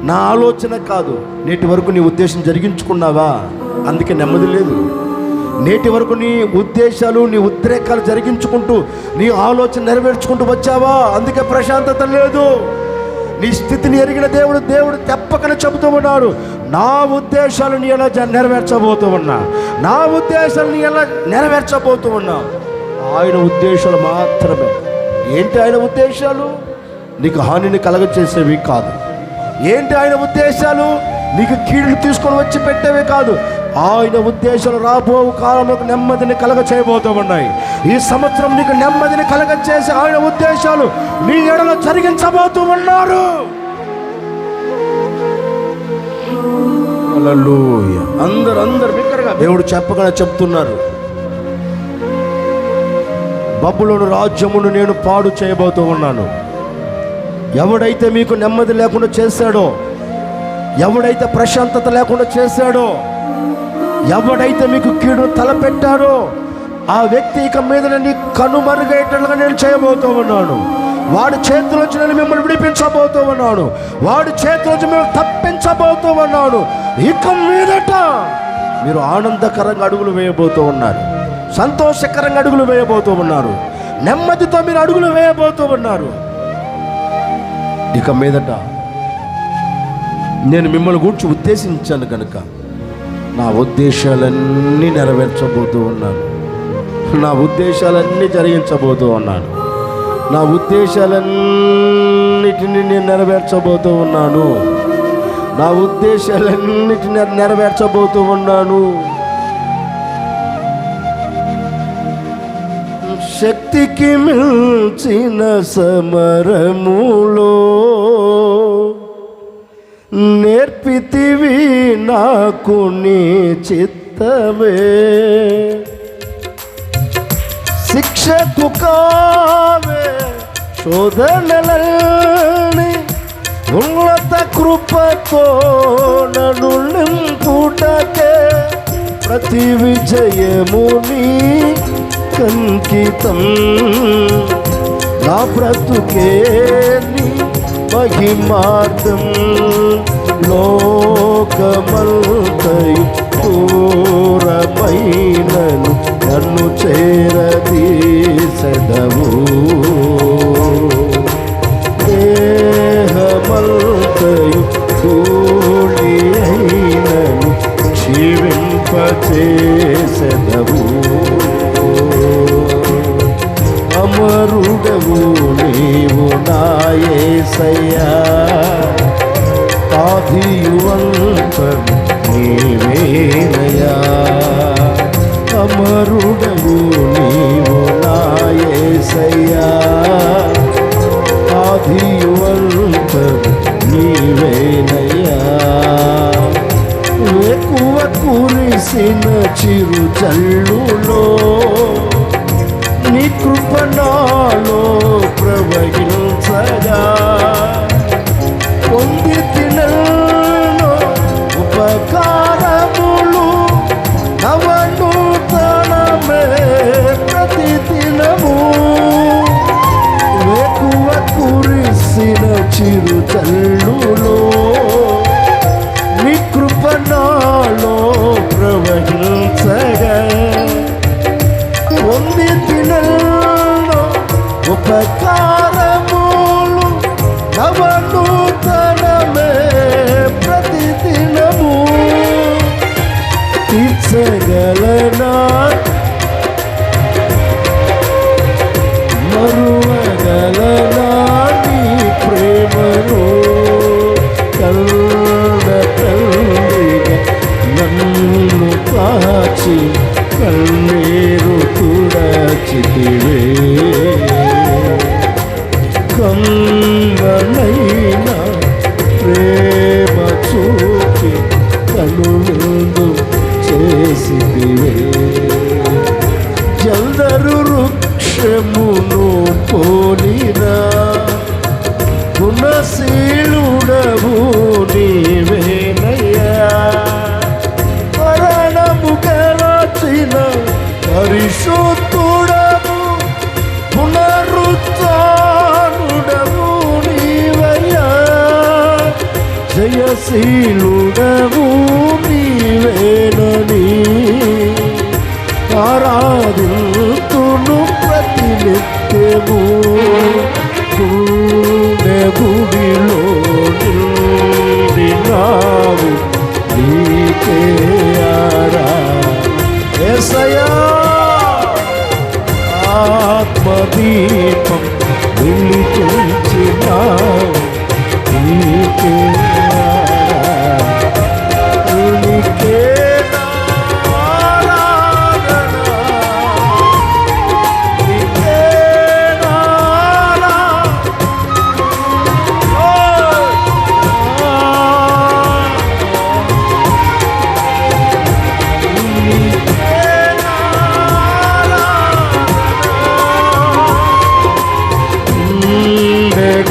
నా ఆలోచన కాదు. నేటి వరకు నీ ఉద్దేశం జరిగించుకున్నావా? అందుకే నెమ్మది లేదు. నేటి వరకు నీ ఉద్దేశాలు, నీ ఉద్రేకాలు జరిగించుకుంటూ నీ ఆలోచన నెరవేర్చుకుంటూ వచ్చావా? అందుకే ప్రశాంతత లేదు. నీ స్థితిని ఎరిగిన దేవుడు తెప్పకనే చెబుతూ ఉన్నాడు, నా ఉద్దేశాలు నీ ఎలా నెరవేర్చబోతూ ఉన్నా, నా ఉద్దేశాలు నీ ఎలా నెరవేర్చబోతూ ఉన్నా. ఆయన ఉద్దేశాలు మాత్రమే. ఏంటి ఆయన ఉద్దేశాలు? నీకు హానిని కలగచేసేవి కాదు. ఏంటి ఆయన ఉద్దేశాలు? నీకు కీడులు తీసుకొని వచ్చి పెట్టేవి కాదు. ఆయన ఉద్దేశాలు రాబో కాలంలో నెమ్మదిని కలగ చేయబోతూ ఉన్నాయి. ఈ సంవత్సరం నీకు నెమ్మదిని కలగ చేసి ఆయన ఉద్దేశాలు నీ ఎడల జరిగించబోతూ ఉన్నారు. హల్లెలూయా. అందరూ బిగ్గరగా దేవుడు చెప్పగానే చెప్తున్నారు, బబులోను రాజ్యమును నేను పాడు చేయబోతూ ఉన్నాను. ఎవడైతే మీకు నెమ్మది లేకుండా చేశాడో, ఎవడైతే ప్రశాంతత లేకుండా చేశాడో, ఎవడైతే మీకు కీడు తలపెట్టాడో, ఆ వ్యక్తి ఇక మీద నీ కనుమరుగేటట్లుగా నేను చేయబోతూ ఉన్నాను. వాడి చేతిలోంచి నేను మిమ్మల్ని విడిపించబోతూ ఉన్నాను. వాడి చేతిలోంచి మిమ్మల్ని తప్పించబోతూ ఉన్నాను. ఇక మీదట మీరు ఆనందకరంగా అడుగులు వేయబోతూ ఉన్నారు. సంతోషకరంగా అడుగులు వేయబోతూ ఉన్నారు. నెమ్మదితో మీరు అడుగులు వేయబోతూ ఉన్నారు. ఇక మీదట నేను మిమ్మల్ని గూర్చి ఉద్దేశించాను కనుక నా ఉద్దేశాలన్నీ నెరవేర్చబోతూ ఉన్నాను. నా ఉద్దేశాలన్నీ జరిగించబోతూ ఉన్నాను. నా ఉద్దేశాలన్నిటిని నేను నెరవేర్చబోతూ ఉన్నాను. నా ఉద్దేశాలన్నిటిని నెరవేర్చబోతూ ఉన్నాను. శక్తికి మించిన సమరములో నేర్పితివి నాకు నీ చిత్తమే. శిక్షకు కావే శోధనలని ఉన్నత కృపతో నన్ను నింపుటకే ప్రతి విజయముని కంకితం. నా బ్రతుకే నీ మహిమార్థం. లోకమంతయు దూరమైనను నన్ను చేరదీసెదవు. దేహమంతయు ధూళి అయినను జీవింపచేసెదవు. అమరుడవు నీవు నా యేసయ్యా. ఆదియువంతము నీవేనయ్యా. అమరుడవు నీవు నా యేసయ్యా. ఆదియువంతము నీవేనయ్యా. ఎక్కువ కురిసిన చిరు జల్లులో నీ కృప నాలో ప్రవహించగా పొంది తినను ఉపకారములు. నవనూతనమే ప్రతి దినము. ఎక్కువ కురిసిన చిరు జల్లులో నీ కృప నాలో ప్రవహించగా పొంది తినను ఉపకారములు. నవనూతనమే ప్రతి దినము. తీర్చగలనా మరువగలనా నీ ప్రేమను. కన్న తండ్రిగా నన్ను కాచి కన్నీరు తుడచితివే. కమ్మనైనా ప్రేమ చూపి కనులు చేసితివే. జల్దరు వృక్షమును పోలినా గుణశీలుడవు నీవేనయ్యా. మరణము గెలచిన పరిశుద్ధుడవు పునరుత్థానుడవు నీవయ్యా. జయశీలుడవు నీవేనని ఆరాధింతును ప్రతినిత్యము. గుడిలో నిలినావు నీకే యేసయ్యా. ఆత్మదీపం వెలిగించినావు నీకే నీకే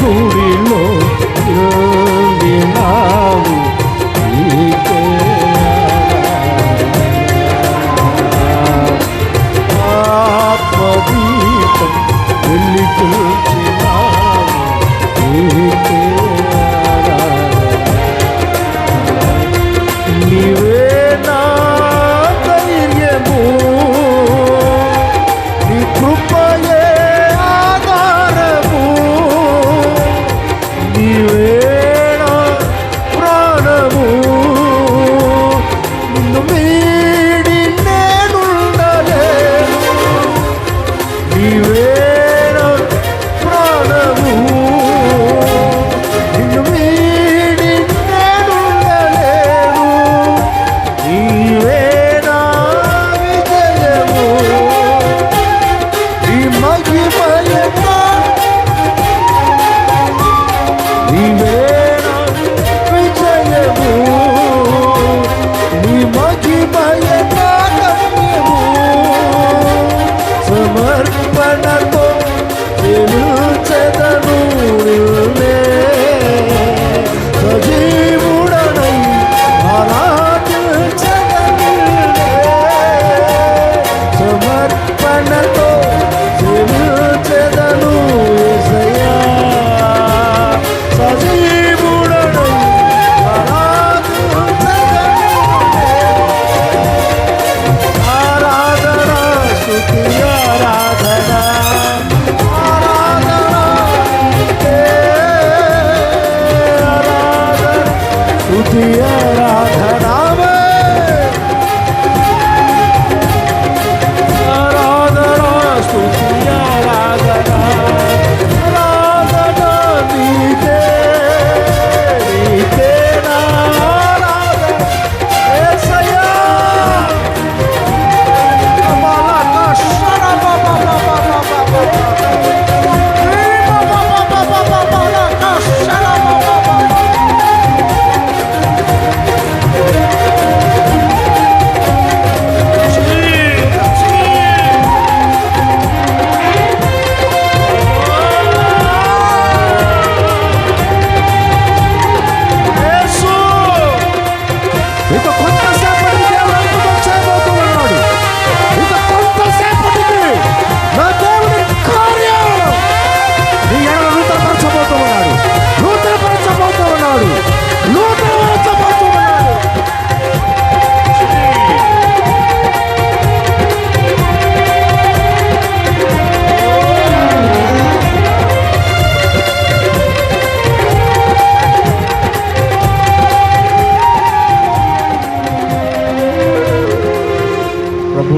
గుడిలో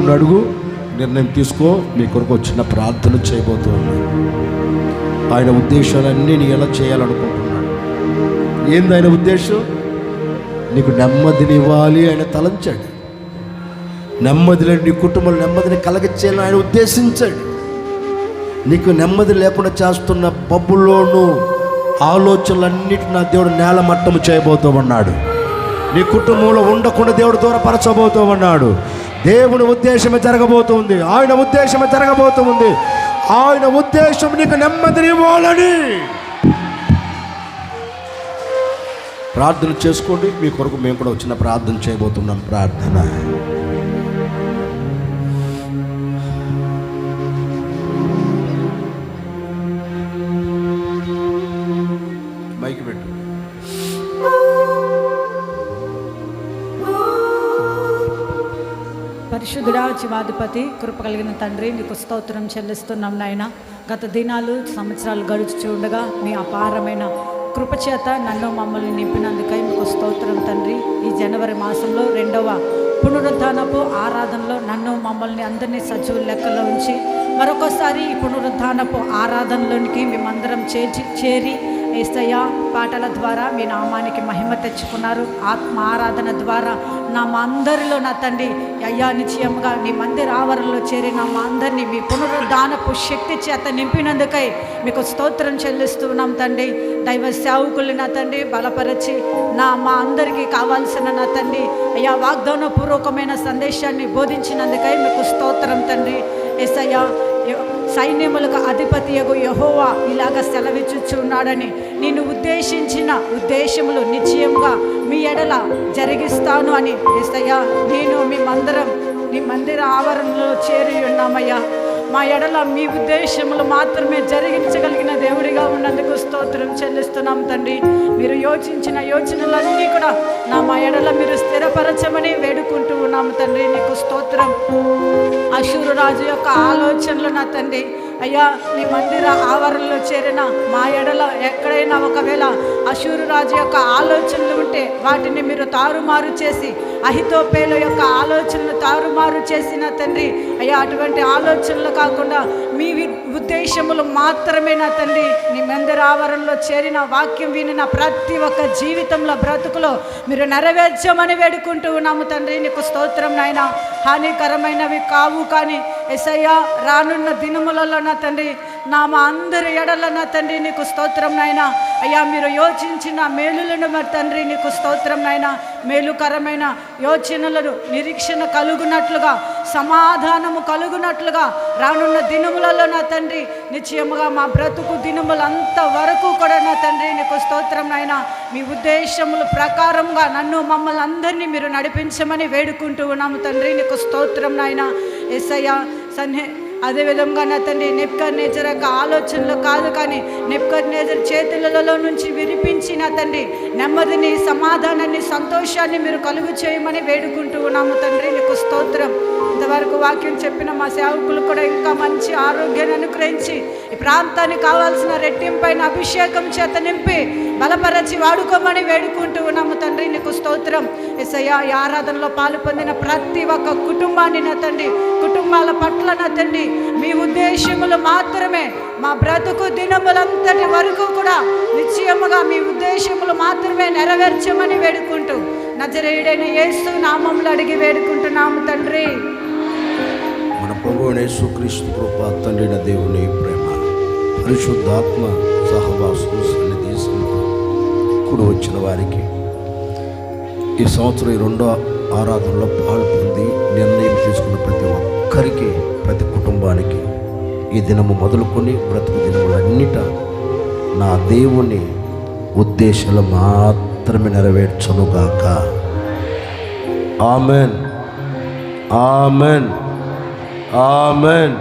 దేవుని అడుగు, నిర్ణయం తీసుకో. మీ కొరకు వచ్చిన ప్రార్థన చేయబోతున్నాను. ఆయన ఉద్దేశాలన్నీ నీ ఎలా చేయాలనుకుంటున్నాడు. ఏంది ఆయన ఉద్దేశం? నీకు నెమ్మదిని ఇవ్వాలి ఆయన తలంచాడు. నెమ్మదిలో నీ కుటుంబంలో నెమ్మదిని కలగచేయాలని ఆయన ఉద్దేశించాడు. నీకు నెమ్మది లేకుండా చేస్తున్న బబులోను ఆలోచనలన్నిటి నా దేవుడు నేల మట్టము చేయబోతూ ఉన్నాడు. నీ కుటుంబంలో ఉండకుండా దేవుడు దూరపరచబోతూ ఉన్నాడు. దేవుని ఉద్దేశమే జరగబోతుంది. ఆయన ఉద్దేశమే జరగబోతుంది. ఆయన ఉద్దేశం నీకు నెమ్మదిని ఇవ్వాలని. ప్రార్థన చేసుకోండి. మీ కొరకు మేము కూడా వచ్చిన ప్రార్థన చేయబోతున్నాం. ప్రార్థన. మైకి పెట్టు. పరిశుద్ధుడా, జీవాధిపతి, కృప కలిగిన తండ్రి, నీకు స్తోత్రం చెల్లిస్తున్నాం నాయన. గత దినాలు, సంవత్సరాలు గడుచుచూ ఉండగా మీ అపారమైన కృపచేత నన్ను మమ్మల్ని నింపినందుకై మీకు స్తోత్రం తండ్రి. ఈ జనవరి మాసంలో 2వ పునరుద్ధానపు ఆరాధనలో నన్ను మమ్మల్ని అందరినీ సజీవుల లెక్కలో ఉంచి మరొకసారి ఈ పునరుద్ధానపు ఆరాధనలోనికి మేమందరం చేరి యేసయ్య పాటల ద్వారా మీ నామానికి మహిమ తెచ్చుకున్నారు. ఆత్మ ఆరాధన ద్వారా మా అందరిలో నా తండ్రి అయ్యా నిశ్చయంగా నీ మందిర ఆవరణలో చేరిన మా అందరినీ మీ పునరుద్ధానపు శక్తి చేత నింపినందుకై మీకు స్తోత్రం చెల్లిస్తున్నాం తండ్రి. దైవ సేవకుల్ని నా తండ్రి బలపరచి మా అందరికీ కావాల్సిన నా తండ్రి అయ్యా వాగ్దానపూర్వకమైన సందేశాన్ని బోధించినందుకై మీకు స్తోత్రం తండ్రి. యేసయ్య సైన్యములకు అధిపతియగు యెహోవా ఇలాగ సెలవిచ్చుచున్నాడని, నేను ఉద్దేశించిన ఉద్దేశములు నిశ్చయంగా మీ ఎడల జరిగిస్తాను అని యేసయ్యా నేను మీ మందిర ఆవరణలో చేరి ఉన్నామయ్యా. మా ఎడల మీ ఉద్దేశములు మాత్రమే జరిగించగలిగిన దేవుడిగా ఉన్నందుకు స్తోత్రం చెల్లిస్తున్నాం తండ్రి. మీరు యోచించిన యోచనలన్నీ కూడా మా ఎడల మీరు స్థిరపరచమని వేడుకుంటూ ఉన్నాము తండ్రి. నీకు స్తోత్రం. అషూరు రాజు యొక్క ఆలోచనలు నా తండ్రి అయ్యా నీ మందిర ఆవరణలో చేరిన మా ఎడల ఎక్కడైనా ఒకవేళ అషూరు రాజు యొక్క ఆలోచనలు ఉంటే వాటిని మీరు తారుమారు చేసి అహితోపేలు యొక్క ఆలోచనలు తారుమారు చేసిన తండ్రి అయ్యా అటువంటి ఆలోచనలు కాకుండా మీ ఉద్దేశములు మాత్రమే నా తండ్రి నీ మందిర ఆవరణలో చేరిన వాక్యం వినిన ప్రతి ఒక్క జీవితంలో బ్రతుకులో మీరు నెరవేర్చమని వేడుకుంటూ ఉన్నాము తండ్రి. నీకు స్తోత్రం నాయన. హానికరమైనవి కావు కానీ యేసయ్యా రానున్న దినములలో నా తండ్రి మా అందరి ఎడల నా తండ్రి నీకు స్తోత్రం నాయన. అయ్యా మీరు యోచించిన మేలులను మరి తండ్రి నీకు స్తోత్రం నాయన. మేలుకరమైన యోచనలను నిరీక్షణ కలుగునట్లుగా సమాధానము కలుగునట్లుగా రానున్న దినములలో నా తండ్రి నిశ్చయముగా మా బ్రతుకు దినములంత వరకు కూడా నా తండ్రి నీకు స్తోత్రం నాయన. మీ ఉద్దేశముల ప్రకారంగా నన్ను మమ్మల్ని అందరినీ మీరు నడిపించమని వేడుకుంటూ ఉన్నాము తండ్రి. నీకు స్తోత్రం నాయన. యేసయ్యా అదేవిధంగా నా తండ్రి నెబుకద్నెజర్ యొక్క ఆలోచనలు కాదు కానీ నెబుకద్నెజర్ చేతులలో నుంచి విరిపించి నా తండ్రి నెమ్మదిని, సమాధానాన్ని, సంతోషాన్ని మీరు కలుగు చేయమని వేడుకుంటూ ఉన్నాము తండ్రి. నీకు స్తోత్రం. ఇంతవరకు వాక్యం చెప్పిన మా సేవకులు కూడా ఇంకా మంచి ఆరోగ్యాన్ని అనుగ్రహించి ఈ ప్రాంతానికి కావాల్సిన రెట్టింపైన అభిషేకం చేత నింపి బలపరచి వాడుకోమని వేడుకుంటూ ఉన్నాము తండ్రి. నీకు స్తోత్రం. యేసయ్యా ఈ ఆరాధనలో పాలు పొందిన ప్రతి ఒక్క కుటుంబాన్ని నా తండ్రి, కుటుంబాల పట్ల నా తండ్రి మీ ఉద్దేశములు మాత్రమే మా బ్రతుకు దినములంతటి వరకు కూడా నిశ్చయముగా మీ ఉద్దేశములు మాత్రమే నెరవేర్చమని వేడుకుంటూ నజరేయుడైన యేసు నామములో అడిగి వేడుకుంటున్నాము తండ్రి. మన ప్రభువైన యేసుక్రీస్తు కృప, తండ్రి దేవుని ప్రేమ, పరిశుద్ధాత్మ సహవాసం సన్నిధి కూడా వచ్చిన వారికి ఈ సంవత్సరం 2వ ఆరాధనలో పాల్పొంది నిర్ణయం తీసుకున్న ప్రతి ఒక్కరికి, ప్రతి కుటుంబానికి ఈ దినము మొదలుకొని బ్రతుకు దినములన్నిట నా దేవుని ఉద్దేశాలు మాత్రమే నెరవేర్చునుగాక. Amen, amen, amen.